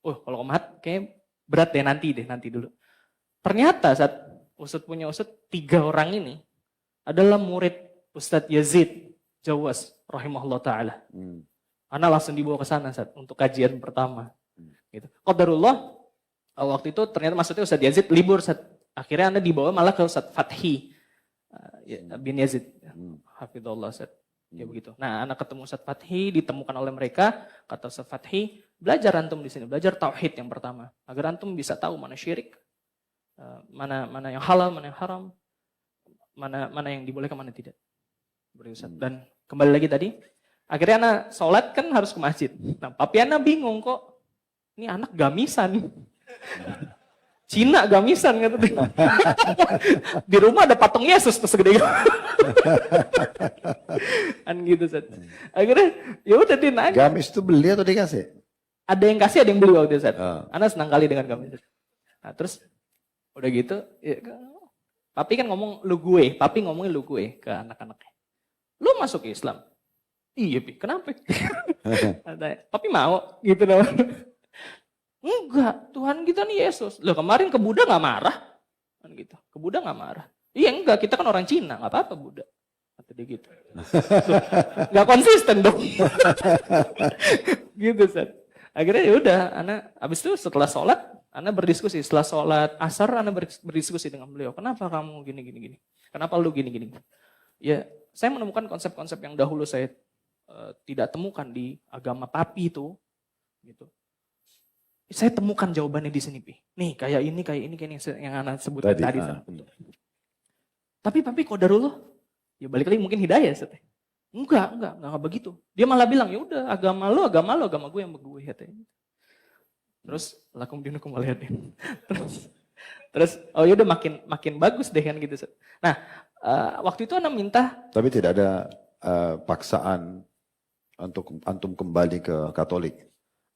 Oh kalau ke mahat kayak berat deh nanti dulu. Ternyata saat Ustadz punya Ustadz 3 orang ini adalah murid Ustadz Yazid Jawas rahimahullah ta'ala. Anak langsung dibawa ke sana Ustadz untuk kajian pertama. Gitu. Qadarullah waktu itu ternyata maksudnya Ustadz Yazid libur Ustadz. Akhirnya Anda dibawa malah ke Ustadz Fathi bin Yazid. Hafidhullah Ustadz. Ya begitu. Nah, anak ketemu Ustadz Fathi, ditemukan oleh mereka, kata Ustadz Fathi, belajar antum di sini, belajar tauhid yang pertama, agar antum bisa tahu mana syirik, mana yang halal, mana yang haram, mana yang dibolehkan, mana tidak. Ustadz. Dan kembali lagi tadi, akhirnya anak sholat kan harus ke masjid. Nah, papi anak bingung kok, ini anak gamisan. Cina gamisan kata dia. Di rumah ada patung Yesus tuh segede gitu. Kan gitu Ustaz. Akhirnya ya udah dia nanya. Gamis itu beli atau dikasih? Ada yang kasih, ada yang beli waktu itu Ustaz. Oh. Anak senang kali dengan gamis. Nah, terus udah gitu ya, papi kan ngomong lu gue, papi ngomongin lu gue ke anak-anaknya. Lu masuk Islam? Iya, Pi. Kenapa? Papi mau gitu dong. Enggak, Tuhan kita nih Yesus. Loh kemarin ke Buddha gak marah. Kan gitu. Ke Buddha gak marah. Iya enggak, kita kan orang Cina, gak apa-apa Buddha. Kata dia gitu. Gak konsisten dong. Gitu Ustaz. Akhirnya ya udah, anak habis itu setelah sholat, anak berdiskusi. Setelah sholat asar, anak berdiskusi dengan beliau. Kenapa kamu gini? Kenapa lu gini? Ya, saya menemukan konsep-konsep yang dahulu saya tidak temukan di agama papi itu. Gitu. Saya temukan jawabannya di sini, Pi. Nih, kayak ini yang anak sebutkan tadi. Tapi papi qadarullah, ya balik lagi mungkin hidayah, Ustaz. Enggak begitu. Dia malah bilang, ya udah agama gue yang gue katanya. Terus lakum dinukum waliyadin. Terus oh ya udah makin bagus deh kan gitu, Ustaz. Nah, waktu itu anak minta. Tapi tidak ada paksaan untuk antum kembali ke Katolik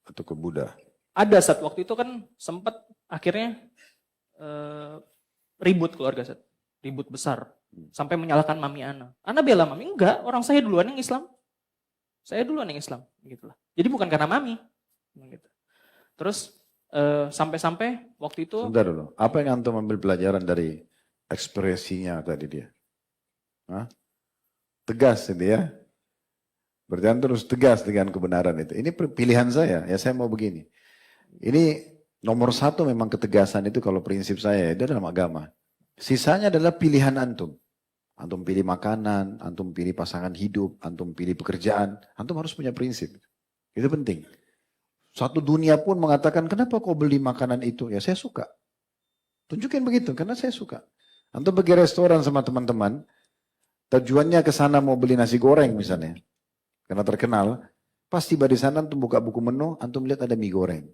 atau ke Buddha. Ada saat waktu itu kan sempat akhirnya ribut keluarga Ustaz. Ribut besar. Sampai menyalahkan mami Ana. Ana bela mami, enggak, orang saya duluan yang Islam. Saya duluan yang Islam, gitulah. Jadi bukan karena mami. Gitu. Terus sampai-sampai waktu itu. Sebentar dulu, apa yang antum ambil pelajaran dari ekspresinya tadi dia? Hah? Tegas itu ya. Berarti antum terus tegas dengan kebenaran itu. Ini pilihan saya, ya saya mau begini. Ini nomor 1 memang ketegasan itu kalau prinsip saya itu dalam agama. Sisanya adalah pilihan antum. Antum pilih makanan, antum pilih pasangan hidup, antum pilih pekerjaan. Antum harus punya prinsip. Itu penting. Satu dunia pun mengatakan, kenapa kau beli makanan itu? Ya saya suka. Tunjukin begitu, karena saya suka. Antum pergi restoran sama teman-teman, tujuannya ke sana mau beli nasi goreng misalnya. Karena terkenal, pas tiba di sana antum buka buku menu, antum lihat ada mie goreng.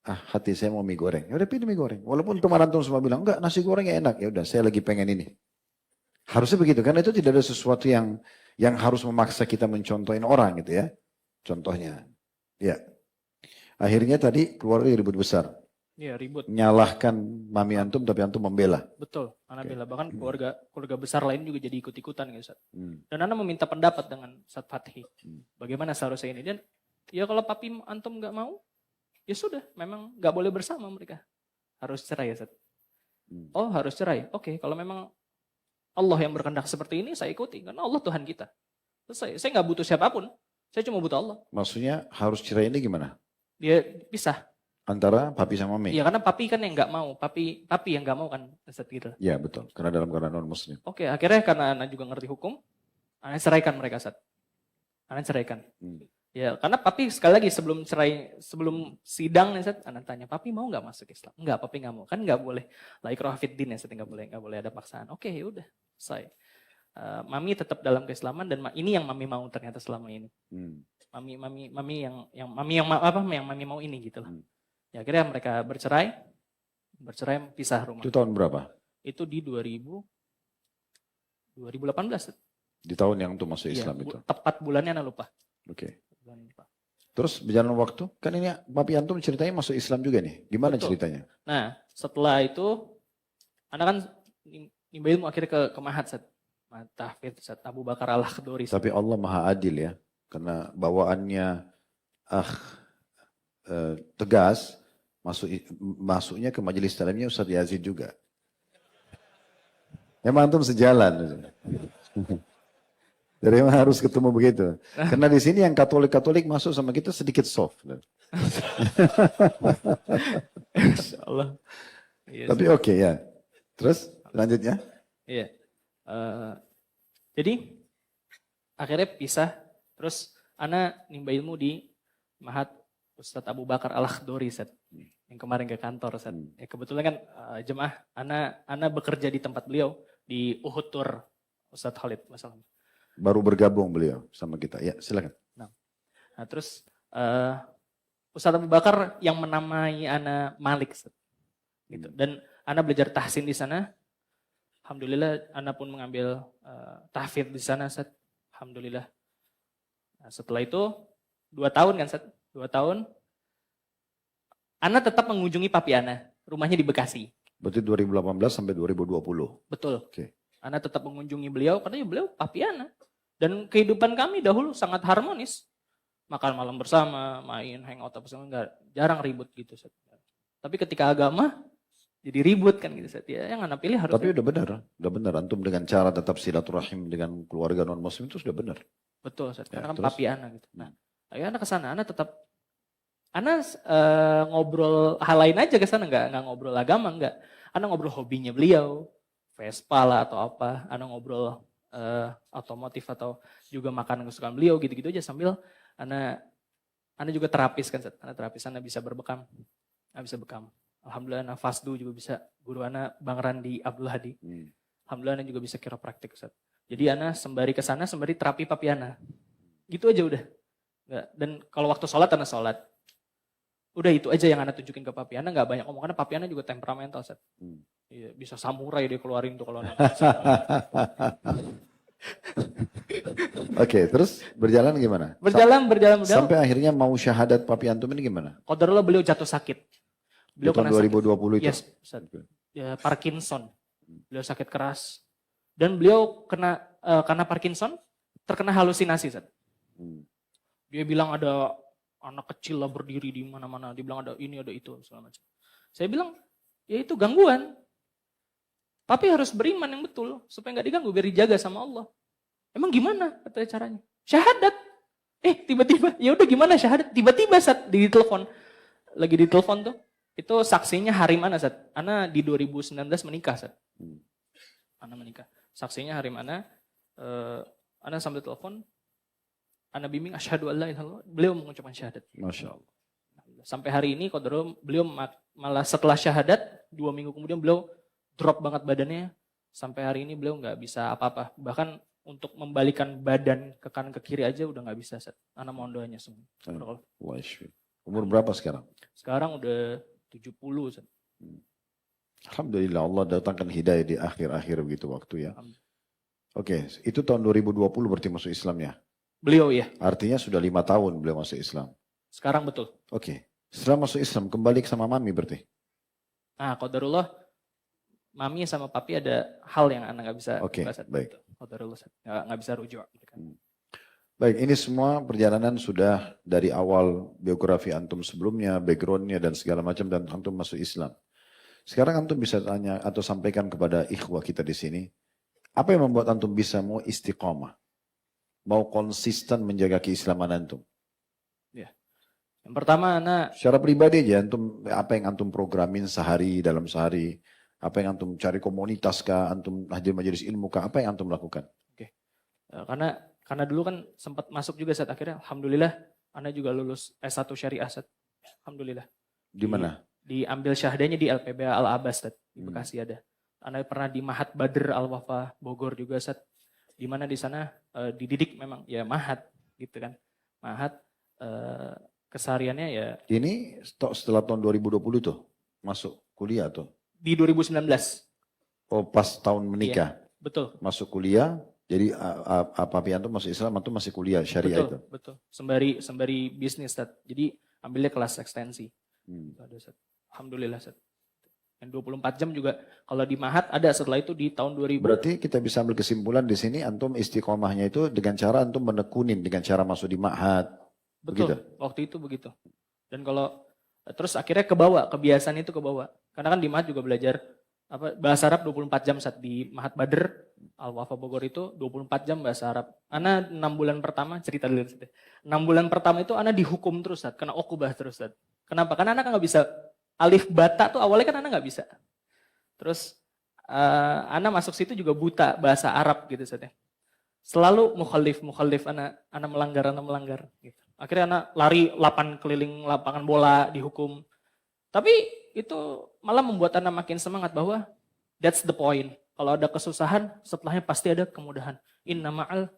Hati saya mau mie goreng. Ya udah pilih mie goreng. Walaupun teman antum semua bilang, enggak nasi goreng ya enak. Ya udah saya lagi pengen ini. Harusnya begitu, karena itu tidak ada sesuatu yang harus memaksa kita mencontohin orang gitu ya. Contohnya. Ya. Akhirnya tadi keluar ribut besar. Iya ribut. Nyalahkan mami antum tapi antum membela. Betul, anak bela. Bahkan keluarga besar lain juga jadi ikut-ikutan gitu Ustaz. Dan anak meminta pendapat dengan Ustaz Fathi. Bagaimana seharusnya ini? Dan ya kalau papi antum nggak mau, ya sudah, memang nggak boleh bersama mereka. Harus cerai ya Ustaz. Oh harus cerai. Oke, kalau memang Allah yang berkehendak seperti ini, saya ikuti. Karena Allah Tuhan kita. Terus saya nggak butuh siapapun. Saya cuma butuh Allah. Maksudnya harus cerai ini gimana? Dia pisah. Antara papi sama mami. Iya, karena papi kan yang nggak mau, papi yang nggak mau kan, Ustaz, gitu. Ya betul, karena dalam keadaan non muslim. Oke, akhirnya karena Ana juga ngerti hukum, Ana ceraikan mereka, Ustaz. Ana ceraikan. Ya, karena papi sekali lagi sebelum sidang nih, Ustaz, Ana tanya, papi mau nggak masuk Islam? Enggak, papi nggak mau. Kan nggak boleh, la ikraha fid din ya, Ustaz, nggak boleh ada paksaan. Oke, ya udah, selesai. Mami tetap dalam keislaman dan ini yang mami mau ternyata selama ini. Mami yang mami mau ini gitu lah. Ya akhirnya mereka bercerai pisah rumah. Itu tahun berapa? Itu di 2018. Di tahun yang antum masuk Islam itu. Tepat bulannya Ana lupa. Oke. Terus berjalan waktu, kan ini papi antum ceritanya masuk Islam juga nih. Gimana Betul. ceritanya? Nah, setelah itu Ana kan nimba ilmu akhirnya ke Mahat, Ustaz. Tahfidz, Ustaz Abu Bakar Al-Akhduri. Tapi Allah Maha Adil ya. Karena bawaannya tegas, masuknya ke majelis dalamnya Ustaz Yazid juga. Memang antum sejalan. Jadi memang harus ketemu begitu. Karena di sini yang Katolik masuk sama kita sedikit soft. Insyaallah. Yes. Tapi oke ya. Terus lanjutnya? Iya. Jadi akhirnya pisah. Terus Ana nimba ilmu di Mahat Ustadz Abu Bakar Al-Akhduri, yang kemarin ke kantor, Ustaz. Ya, kebetulan kan jemaah Ana bekerja di tempat beliau di Uhud Tour, Ustadz Khalid masalah. Baru bergabung beliau sama kita. Ya, silakan. Nah terus Ustadz Abu Bakar yang menamai Ana Malik, Ustaz. Gitu. Dan Ana belajar tahsin di sana. Alhamdulillah Ana pun mengambil tahfidz di sana, Ustaz. Alhamdulillah. Nah, setelah itu 2 tahun kan, Ustaz? 2 tahun. Ana tetap mengunjungi papi Ana. Rumahnya di Bekasi. Berarti 2018 sampai 2020. Betul. Oke. Ana tetap mengunjungi beliau karena beliau papi Ana. Dan kehidupan kami dahulu sangat harmonis. Makan malam bersama, main, hangout apa segala, enggak, jarang ribut gitu, Ustaz. Tapi ketika agama jadi ribut kan gitu, Ustaz. Ya, yang Ana pilih harus. Tapi udah benar antum dengan cara tetap silaturahim dengan keluarga non muslim itu sudah benar. Betul, Ustaz. Karena Ya, kan terus? papi Ana gitu. Nah, ayo Ana ke sana, Ana tetap ngobrol hal lain aja ke sana, enggak ngobrol agama, enggak. Ana ngobrol hobinya beliau, Vespa lah atau apa. Ana ngobrol otomotif atau juga makanan kesukaan beliau gitu-gitu aja sambil Ana juga terapis kan, Ustaz. Ana terapis, Ana bisa berbekam. Ana bisa bekam. Alhamdulillah Ana fasdu juga bisa. Guru Ana Bang Randi Abdul Hadi. Alhamdulillah Ana juga bisa kiropraktik, Ustaz. Jadi Ana sembari ke sana, sembari terapi papi Ana. Gitu aja udah. Nggak. Dan kalau waktu sholat, Ana sholat. Udah itu aja yang Ana tunjukin ke papi Ana, nggak banyak ngomong. Karena papi Ana juga temperamental, Ustaz. Iya, bisa samurai dia keluarin tuh kalau Ana. Oke, terus berjalan gimana? Berjalan. Sampai akhirnya mau syahadat papi antum ini gimana? Qadarullah beliau jatuh sakit. Beliau Di tahun 2020 itu? Yes, Ustaz. Ya, Parkinson. Beliau sakit keras. Dan beliau karena Parkinson terkena halusinasi, Ustaz. Dia bilang ada anak kecil lah berdiri di mana-mana. Dia bilang ada ini, ada itu, segala macam. Saya bilang, ya itu gangguan. Tapi harus beriman yang betul supaya nggak diganggu, biar dijaga sama Allah. Emang gimana katanya caranya? Syahadat. Tiba-tiba, ya udah gimana syahadat? Tiba-tiba saat lagi di telepon tuh, itu saksinya hari mana, Ustaz? Ana di 2019 menikah, Ustaz. Ana menikah. Saksinya hari mana? Ana sambil telepon, Ana bimbing asyhadu alla ilaha illallah, beliau mengucapkan syahadat. Masya Allah. Sampai hari ini qadarullah beliau malah setelah syahadat 2 minggu kemudian beliau drop banget badannya. Sampai hari ini beliau nggak bisa apa-apa. Bahkan untuk membalikan badan ke kanan ke kiri aja udah nggak bisa, Ustaz. Ana mohon doanya semua. Umur berapa sekarang? Sekarang udah 70, Ustaz. Alhamdulillah Allah datangkan hidayah di akhir-akhir begitu waktu ya. Oke, itu tahun 2020 berarti masuk Islam ya? Beliau ya. Artinya sudah 5 tahun beliau masuk Islam. Sekarang betul. Oke, setelah masuk Islam kembali sama mami berarti? Nah, qadarullah mami sama papi ada hal yang Ana nggak bisa. Oke, baik. Qadarullah nggak bisa rujuk. Baik, ini semua perjalanan sudah dari awal biografi antum sebelumnya, backgroundnya dan segala macam dan antum masuk Islam. Sekarang antum bisa tanya atau sampaikan kepada ikhwah kita di sini, apa yang membuat antum bisa mau istiqamah, mau konsisten menjaga keislaman antum? Ya, Yang pertama ana Secara pribadi aja, antum apa yang antum programin dalam sehari, apa yang antum cari komunitas kah, antum hadir majelis ilmu kah, apa yang antum lakukan? karena dulu kan sempat masuk juga saat akhirnya alhamdulillah ana juga lulus S1 syariah Ustaz. Alhamdulillah. Di mana? Diambil syahadanya di LPBA Al Abbas Ustaz, di Hmm. Bekasi ada. Ana pernah di Mahat Badr Al Wafa Bogor juga Ustaz. Di mana di sana dididik memang ya mahat gitu kan. Mahat kesehariannya ya Ini setelah tahun 2020 tuh masuk kuliah tuh. di 2019. Oh pas tahun menikah Betul. masuk kuliah. Jadi Papi antum masuk Islam, antum masih kuliah syariah itu. Betul. Sembari bisnis Ustaz. Jadi ambilnya kelas ekstensi. Itu ada Ustaz. Alhamdulillah Ustaz. Yang 24 jam juga kalau di Mahat ada, setelah itu di tahun 2000. Berarti kita bisa ambil kesimpulan di sini antum istiqomahnya itu dengan cara antum menekunin dengan cara masuk di ma'had. Betul, Begitu? waktu itu begitu. Dan kalau terus akhirnya kebiasaan itu kebawa. Karena kan di Mahat juga belajar bahasa Arab 24 jam saat di Mahat Badr Al Wafa Bogor itu 24 jam bahasa Arab. Ana 6 bulan pertama cerita dulu. 6 bulan pertama itu ana dihukum terus Ustaz, kena ukubah terus Ustaz. Kenapa? Karena ana kan nggak bisa alif bata tuh awalnya kan ana nggak bisa. Terus ana masuk situ juga buta bahasa Arab gitu Ustaz ya. Selalu mukhalif ana melanggar gitu. Akhirnya ana lari 8 keliling lapangan bola dihukum. Tapi itu malah membuat ana makin semangat bahwa that's the point. Kalau ada kesusahan, setelahnya pasti ada kemudahan. Inna ma'al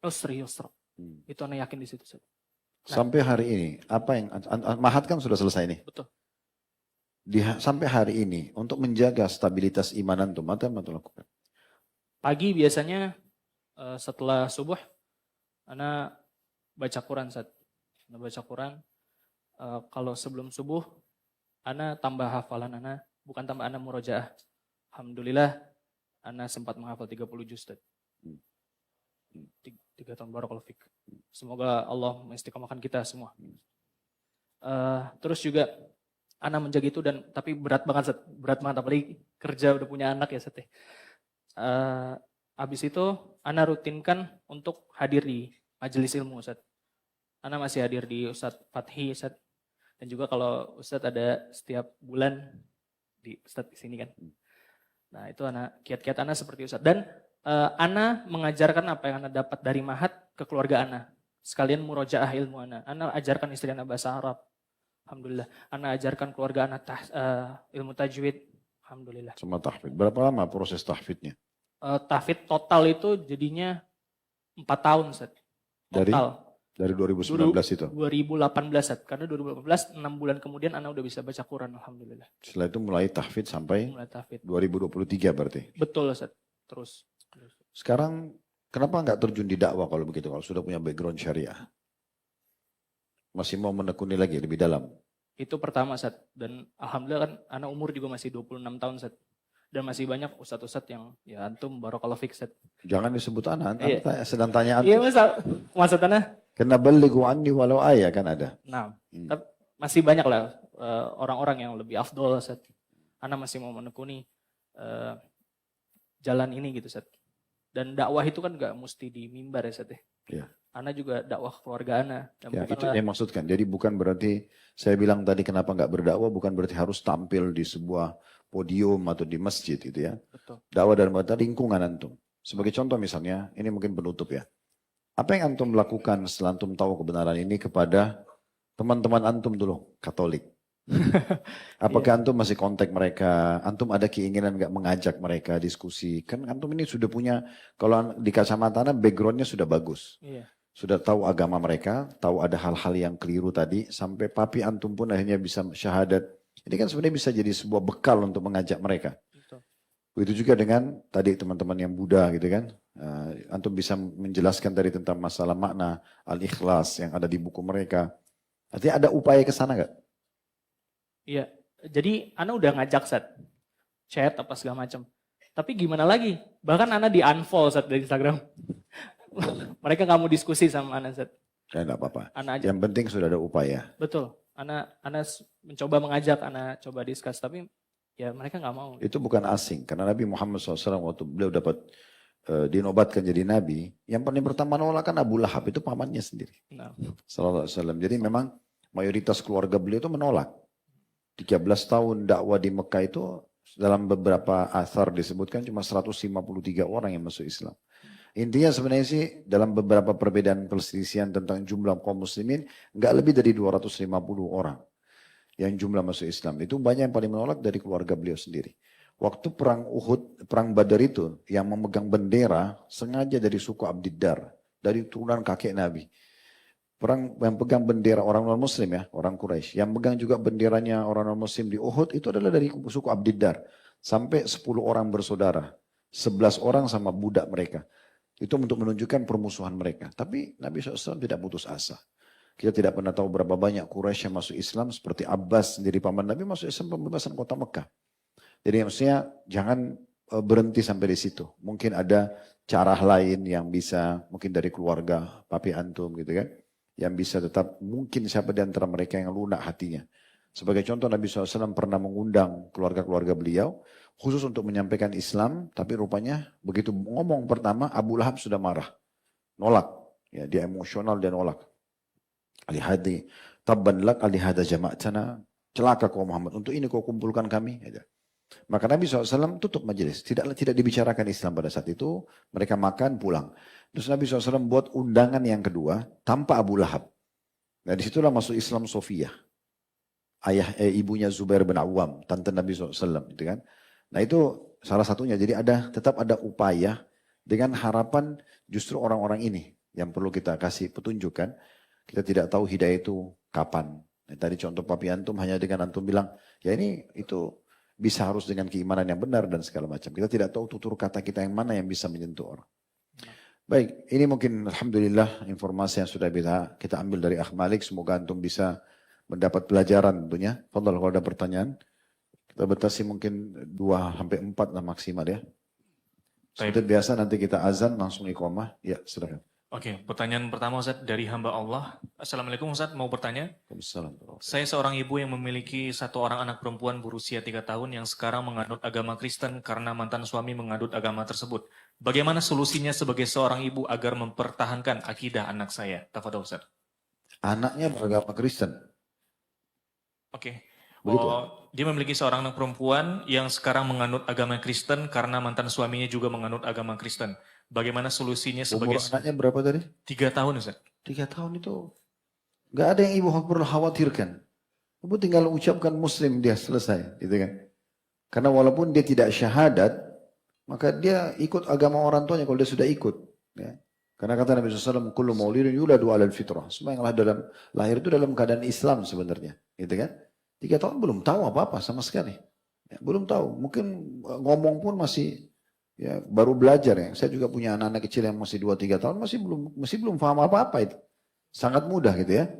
usri yusra. Itu ana yakin di situ. Nah, sampai hari ini, apa yang Mahat kan sudah selesai nih. Betul. Sampai hari ini untuk menjaga stabilitas iman antum, apa yang antum lakukan? Pagi biasanya setelah subuh, ana baca Quran Ustaz. Ana baca Quran. Kalau sebelum subuh, ana tambah hafalan ana, bukan tambah ana murojaah. Alhamdulillah, ana sempat menghafal 30 juz Ustaz. 3 tahun barakallahu fik. Semoga Allah mengistiqomahkan kita semua. Terus juga ana menjaga itu dan tapi berat banget Ustaz. Berat banget apalagi kerja udah punya anak ya Ustaz. Habis itu ana rutinkan untuk hadir di majelis ilmu Ustaz. Ana masih hadir di Ustaz Fathi Ustaz. Dan juga kalau Ustaz ada setiap bulan di Ustaz di sini kan. Nah, itu ana kiat-kiat ana seperti Ustaz. Dan ana mengajarkan apa yang ana dapat dari Mahat ke keluarga ana. Sekalian murojaah ilmu ana. Ana ajarkan istri ana bahasa Arab. Alhamdulillah. Ana ajarkan keluarga ana ilmu tajwid. Alhamdulillah. Sama tahfidz. Berapa lama proses tahfidznya? Tahfidz total itu jadinya 4 tahun Ustaz. Total. Dari 2019 itu? 2018 Ustaz. Karena 2018 6 bulan kemudian ana udah bisa baca Quran alhamdulillah. Setelah itu mulai tahfidz sampai Mulai tahfidz. 2023 berarti? Betul Ustaz. Terus. Sekarang kenapa nggak terjun di dakwah kalau begitu, kalau sudah punya background syariah? Masih mau menekuni lagi lebih dalam? Itu pertama Ustaz. Dan alhamdulillah kan anak umur juga masih 26 tahun Ustaz. Dan masih banyak ustadz-ustadz yang ya antum barakallahu fik Ustaz. Jangan disebut anak, Iya. sedang tanya antum. Iya maksud ana. Kena balighu anni walau ayah kan ada. Nah, tapi masih banyak lah orang-orang yang lebih afdol Ustaz. Ana masih mau menekuni jalan ini gitu Ustaz. Dan dakwah itu kan gak mesti di mimbar ya Ustaz ya. Iya. Ana juga dakwah keluarga ana. Ya, itu yang maksudkan. Jadi bukan berarti saya bilang tadi kenapa nggak berdakwah, bukan berarti harus tampil di sebuah podium atau di masjid gitu ya. Betul. Dakwah dalam arti lingkungan antum. Sebagai contoh misalnya, ini mungkin penutup ya. Apa yang antum lakukan setelah antum tahu kebenaran ini kepada teman-teman antum dulu, Katolik? Apakah antum masih kontak mereka? Antum ada keinginan nggak mengajak mereka diskusi? Kan antum ini sudah punya, kalau di kacamata anda backgroundnya sudah bagus. Iya. Sudah tahu agama mereka, tahu ada hal-hal yang keliru tadi, sampai papi antum pun akhirnya bisa syahadat. Ini kan sebenarnya bisa jadi sebuah bekal untuk mengajak mereka. Betul. Begitu juga dengan tadi teman-teman yang Buddha gitu kan. Antum bisa menjelaskan tadi tentang masalah makna al-ikhlas yang ada di buku mereka. Artinya ada upaya ke sana nggak? Iya. Jadi ana udah ngajak chat apa segala macam. Tapi gimana lagi? Bahkan ana di unfollow dari Instagram. Mereka nggak mau diskusi sama ana Ustaz. Ya enggak apa-apa. Ana aja. Yang penting sudah ada upaya. Betul. Ana mencoba mengajak, ana coba diskus tapi ya mereka nggak mau. Itu bukan asing karena Nabi Muhammad SAW waktu beliau dapat dinobatkan jadi nabi, yang paling pertama nolak kan Abu Lahab, itu pamannya sendiri. Nah. Sallallahu alaihi wasallam. Jadi memang mayoritas keluarga beliau itu menolak. 13 tahun dakwah di Mekah itu dalam beberapa athar disebutkan cuma 153 orang yang masuk Islam. Intinya sebenarnya sih dalam beberapa perbedaan perselisihan tentang jumlah kaum muslimin nggak lebih dari 250 orang yang jumlah masuk Islam. Itu banyak yang paling menolak dari keluarga beliau sendiri. Waktu perang Uhud, perang Badar itu yang memegang bendera sengaja dari suku Abdiddar, dari turunan kakek Nabi. Perang yang pegang bendera orang non muslim ya, orang Quraisy. Yang pegang juga benderanya orang non muslim di Uhud itu adalah dari suku Abdiddar. Sampai 10 orang bersaudara. 11 orang sama budak mereka. Itu untuk menunjukkan permusuhan mereka. Tapi Nabi SAW tidak putus asa. Kita tidak pernah tahu berapa banyak Quraisy yang masuk Islam. Seperti Abbas sendiri paman Nabi masuk Islam pembebasan kota Mekah. Jadi maksudnya jangan berhenti sampai di situ. Mungkin ada cara lain yang bisa, mungkin dari keluarga, papi antum gitu kan. Yang bisa tetap, mungkin siapa di antara mereka yang lunak hatinya. Sebagai contoh Nabi SAW pernah mengundang keluarga-keluarga beliau, khusus untuk menyampaikan Islam, tapi rupanya begitu ngomong pertama, Abu Lahab sudah marah. Nolak. Ya, dia emosional dan nolak. Alihadi, tabban lak alihada jama'atana, celaka kau Muhammad, untuk ini kau kumpulkan kami. Ya. Maka Nabi SAW tutup majelis. Tidak dibicarakan Islam pada saat itu. Mereka makan, pulang. Terus Nabi SAW buat undangan yang kedua tanpa Abu Lahab. Nah disitulah masuk Islam Sofiyah. Ibunya Zubair bin Awam. Tante Nabi SAW. Gitu kan. Nah itu salah satunya. Jadi tetap ada upaya dengan harapan justru orang-orang ini yang perlu kita kasih petunjukkan. Kita tidak tahu hidayah itu kapan. Nah, tadi contoh Papi Antum hanya dengan Antum bilang, ya ini itu bisa harus dengan keimanan yang benar dan segala macam. Kita tidak tahu tutur kata kita yang mana yang bisa menyentuh orang. Baik, ini mungkin Alhamdulillah informasi yang sudah kita ambil dari Akh Malik. Semoga Antum bisa mendapat pelajaran tentunya. Fadal kalau ada pertanyaan. Kita batasi mungkin 2-4 lah maksimal ya. Seperti biasa nanti kita azan langsung iqamah. Ya, silakan. Oke, pertanyaan pertama Ustaz dari hamba Allah. Assalamualaikum Ustaz, mau bertanya. Waalaikumsalam. Saya seorang ibu yang memiliki 1 orang anak perempuan berusia 3 tahun yang sekarang menganut agama Kristen karena mantan suami menganut agama tersebut. Bagaimana solusinya sebagai seorang ibu agar mempertahankan akidah anak saya? Tafadhol Ustaz. Anaknya beragama Kristen. Oke. Begitu. Dia memiliki seorang anak perempuan yang sekarang menganut agama Kristen karena mantan suaminya juga menganut agama Kristen. Bagaimana solusinya sebagai... Umur anaknya berapa tadi? 3 tahun Ustaz. 3 tahun itu nggak ada yang ibu perlu khawatirkan. Ibu tinggal ucapkan Muslim dia selesai, gitu kan? Karena walaupun dia tidak syahadat, maka dia ikut agama orang tuanya kalau dia sudah ikut. Ya. Karena kata Nabi SAW, "Kullu maulidin yuladu 'alal fitrah." Semua yang lahir itu dalam keadaan Islam sebenarnya, gitu kan? 3 tahun belum tahu apa-apa sama sekali, ya, belum tahu. Mungkin ngomong pun masih ya baru belajar ya. Saya juga punya anak-anak kecil yang masih 2-3 tahun masih belum paham apa-apa itu. Sangat mudah gitu ya.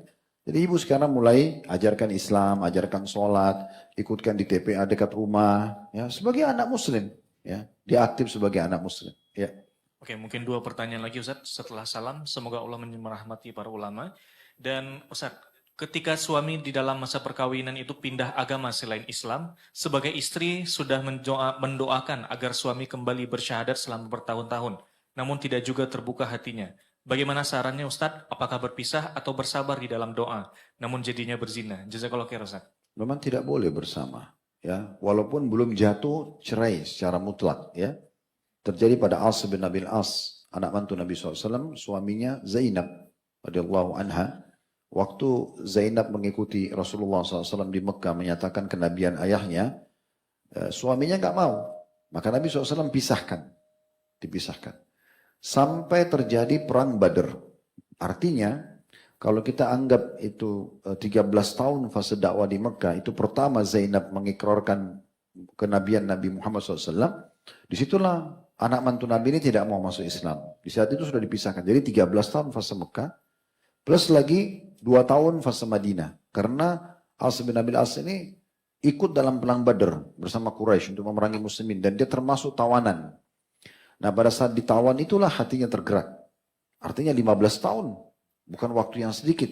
Jadi ibu sekarang mulai ajarkan Islam, ajarkan sholat, ikutkan di TPA dekat rumah, ya sebagai anak Muslim, ya dia aktif sebagai anak Muslim. Ya. Oke, mungkin 2 pertanyaan lagi Ustaz setelah salam. Semoga Allah merahmati para ulama. Dan Ustaz, ketika suami di dalam masa perkawinan itu pindah agama selain Islam, sebagai istri sudah mendoakan agar suami kembali bersyahadat selama bertahun-tahun, namun tidak juga terbuka hatinya. Bagaimana sarannya Ustadz? Apakah berpisah atau bersabar di dalam doa, namun jadinya berzina? Jazakallahu khairan Ustaz. Memang tidak boleh bersama, ya walaupun belum jatuh cerai secara mutlak, ya terjadi pada As bin Nabil As, anak mantu Nabi SAW, suaminya Zainab radhiyallahu anha. Waktu Zainab mengikuti Rasulullah SAW di Mekah menyatakan kenabian ayahnya, suaminya nggak mau. Maka Nabi SAW dipisahkan. Sampai terjadi perang Badar. Artinya, kalau kita anggap itu 13 tahun fase dakwah di Mekah, itu pertama Zainab mengikrarkan kenabian Nabi Muhammad SAW, disitulah anak mantu Nabi ini tidak mau masuk Islam. Di saat itu sudah dipisahkan. Jadi 13 tahun fase Mekah, plus lagi 2 tahun fase Madinah. Karena As bin Nabil As ini ikut dalam perang Badar bersama Quraisy untuk memerangi muslimin. Dan dia termasuk tawanan. Nah pada saat ditawan itulah hatinya tergerak. Artinya 15 tahun. Bukan waktu yang sedikit.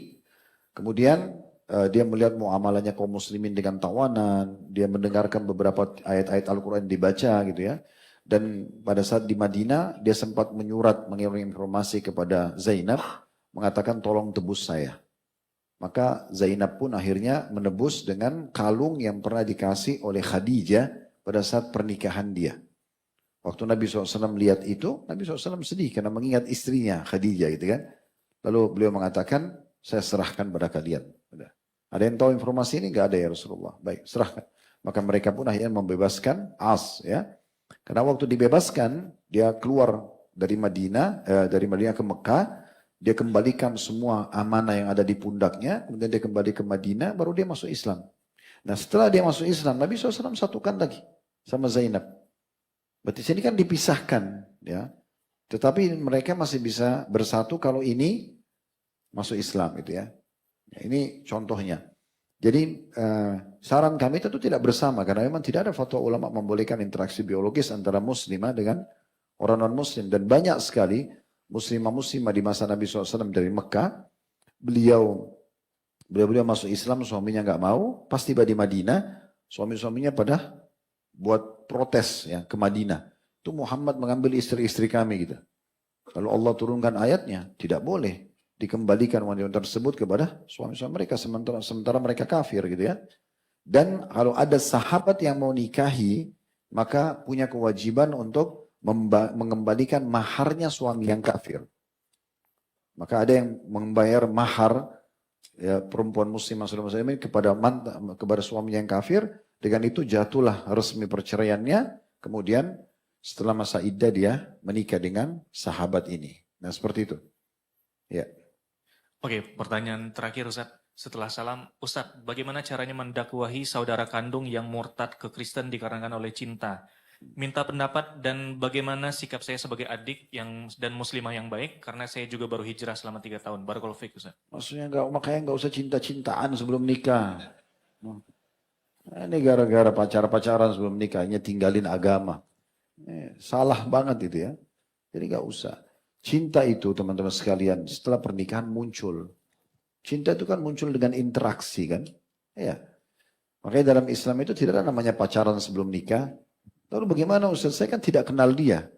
Kemudian dia melihat muamalahnya kaum muslimin dengan tawanan. Dia mendengarkan beberapa ayat-ayat Al-Quran dibaca gitu ya. Dan pada saat di Madinah dia sempat mengirim informasi kepada Zainab. Mengatakan tolong tebus saya. Maka Zainab pun akhirnya menebus dengan kalung yang pernah dikasih oleh Khadijah pada saat pernikahan dia. Waktu Nabi SAW lihat itu, Nabi SAW sedih karena mengingat istrinya Khadijah gitu kan. Lalu beliau mengatakan, saya serahkan pada kalian. Udah. Ada yang tahu informasi ini? Gak ada ya Rasulullah. Baik, serahkan. Maka mereka pun akhirnya membebaskan As ya. Karena waktu dibebaskan, dia keluar dari Madinah ke Mekah, dia kembalikan semua amanah yang ada di pundaknya, kemudian dia kembali ke Madinah, baru dia masuk Islam. Nah setelah dia masuk Islam, Nabi SAW satukan lagi sama Zainab. Berarti sini kan dipisahkan, ya. Tetapi mereka masih bisa bersatu kalau ini masuk Islam, gitu ya. Nah, ini contohnya. Jadi saran kami tentu tidak bersama, karena memang tidak ada fatwa ulama membolehkan interaksi biologis antara muslimah dengan orang non-muslim. Dan banyak sekali muslimah di masa Nabi SAW dari Mekah, beliau masuk Islam, suaminya nggak mau, pas tiba di Madinah, suami-suaminya pada buat protes ya ke Madinah. Itu Muhammad mengambil istri-istri kami gitu. Lalu Allah turunkan ayatnya, tidak boleh dikembalikan wanita tersebut kepada suami-suami mereka sementara mereka kafir gitu ya. Dan kalau ada sahabat yang mau nikahi, maka punya kewajiban untuk mengembalikan maharnya suami yang kafir. Maka ada yang membayar mahar ya, perempuan muslimah kepada suami yang kafir, dengan itu jatuhlah resmi perceraiannya, kemudian setelah masa iddah dia menikah dengan sahabat ini. Nah seperti itu. Ya. Oke, pertanyaan terakhir Ustaz. Setelah salam, Ustaz, bagaimana caranya mendakwahi saudara kandung yang murtad ke Kristen dikarenakan oleh cinta? Minta pendapat dan bagaimana sikap saya sebagai adik dan muslimah yang baik, karena saya juga baru hijrah selama 3 tahun. Barakallahu fiik, Ustaz. Maksudnya makanya nggak usah cinta-cintaan sebelum nikah. Ini gara-gara pacaran sebelum nikahnya tinggalin agama. Salah banget itu ya. Jadi nggak usah. Cinta itu teman-teman sekalian setelah pernikahan muncul. Cinta itu kan muncul dengan interaksi kan. Ya. Makanya dalam Islam itu tidak ada namanya pacaran sebelum nikah. Lalu bagaimana Ustaz? Saya kan tidak kenal dia.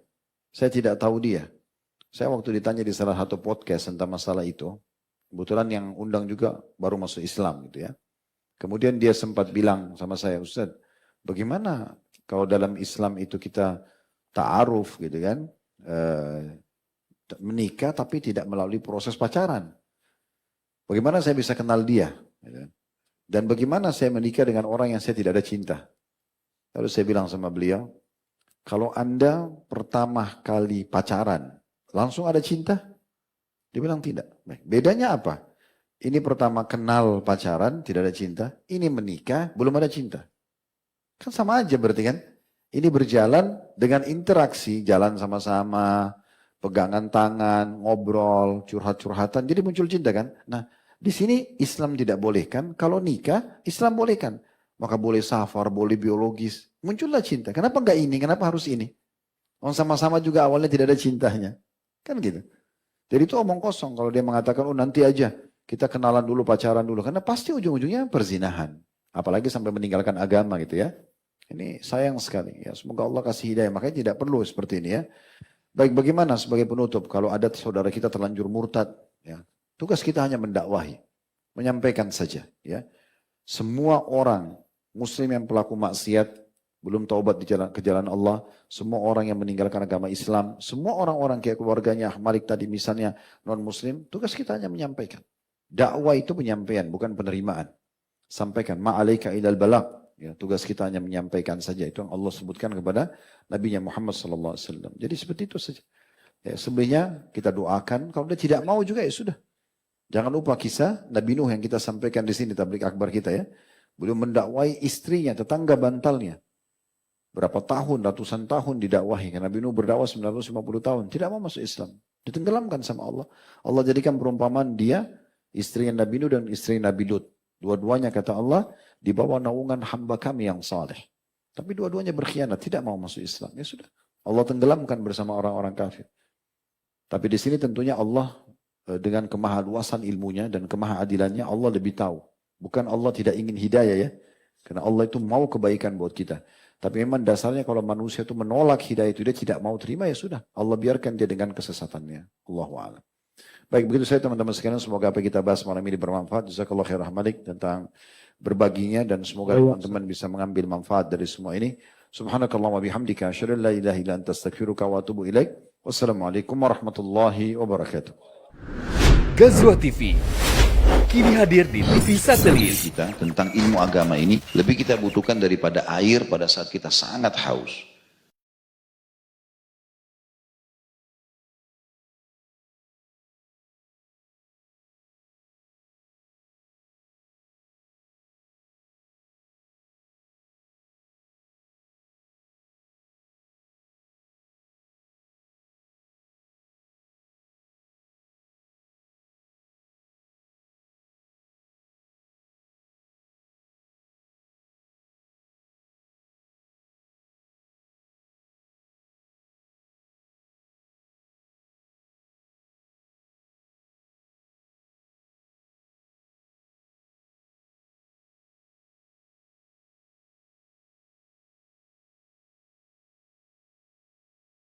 Saya tidak tahu dia. Saya waktu ditanya di salah satu podcast tentang masalah itu. Kebetulan yang undang juga baru masuk Islam gitu ya. Kemudian dia sempat bilang sama saya, Ustaz, bagaimana kalau dalam Islam itu kita ta'aruf gitu kan. Menikah tapi tidak melalui proses pacaran. Bagaimana saya bisa kenal dia? Dan bagaimana saya menikah dengan orang yang saya tidak ada cinta? Lalu saya bilang sama beliau, kalau Anda pertama kali pacaran, langsung ada cinta? Dia bilang tidak. Bedanya apa? Ini pertama kenal pacaran, tidak ada cinta. Ini menikah, belum ada cinta. Kan sama aja berarti kan? Ini berjalan dengan interaksi, jalan sama-sama, pegangan tangan, ngobrol, curhat-curhatan. Jadi muncul cinta kan? Nah, di sini Islam tidak bolehkan. Kalau nikah, Islam bolehkan. Maka boleh safar, boleh biologis. Muncullah cinta. Kenapa enggak ini? Kenapa harus ini? Orang sama-sama juga awalnya tidak ada cintanya. Kan gitu. Jadi itu omong kosong kalau dia mengatakan, oh nanti aja kita kenalan dulu, pacaran dulu. Karena pasti ujung-ujungnya perzinahan. Apalagi sampai meninggalkan agama gitu ya. Ini sayang sekali. Ya, semoga Allah kasih hidayah. Makanya tidak perlu seperti ini ya. Baik, bagaimana sebagai penutup kalau ada saudara kita terlanjur murtad? Ya, tugas kita hanya mendakwahi. Menyampaikan saja. Ya. Semua orang Muslim yang pelaku maksiat, belum taubat ke jalan Allah, semua orang yang meninggalkan agama Islam, semua orang-orang kayak keluarganya Malik tadi misalnya non-Muslim, tugas kita hanya menyampaikan. Dakwah itu penyampaian, bukan penerimaan. Sampaikan, ma'alaika ilal balagh. Ya, tugas kita hanya menyampaikan saja. Itu yang Allah sebutkan kepada Nabi Muhammad SAW. Jadi seperti itu saja. Ya, sebenarnya kita doakan, kalau dia tidak mau juga ya sudah. Jangan lupa kisah Nabi Nuh yang kita sampaikan di sini, tablik akbar kita ya. Beliau mendakwai istrinya, tetangga bantalnya. Berapa tahun, ratusan tahun didakwahi. Karena Nabi Nuh berdakwah 950 tahun. Tidak mau masuk Islam. Ditenggelamkan sama Allah. Allah jadikan perumpamaan dia, istri Nabi Nuh dan istri Nabi Lut. Dua-duanya kata Allah, di bawah naungan hamba kami yang saleh. Tapi dua-duanya berkhianat, tidak mau masuk Islam. Ya sudah. Allah tenggelamkan bersama orang-orang kafir. Tapi di sini tentunya Allah dengan kemahaluasan ilmunya dan kemahaadilannya Allah lebih tahu. Bukan Allah tidak ingin hidayah ya. Karena Allah itu mau kebaikan buat kita. Tapi memang dasarnya kalau manusia itu menolak hidayah itu, dia tidak mau terima ya sudah. Allah biarkan dia dengan kesesatannya. Allahu a'lam. Baik, begitu saya teman-teman sekalian, semoga apa yang kita bahas malam ini bermanfaat. Jazakallah khair Malik tentang berbaginya, dan semoga teman-teman bisa mengambil manfaat dari semua ini. Subhanakallah wa bihamdika asyhadu an la ilaha illa anta astaghfiruka wa atubu ilaik. Wassalamualaikum warahmatullahi wabarakatuh. Ghazwa TV kini hadir di TV satelit. Kita tentang ilmu agama ini lebih kita butuhkan daripada air pada saat kita sangat haus.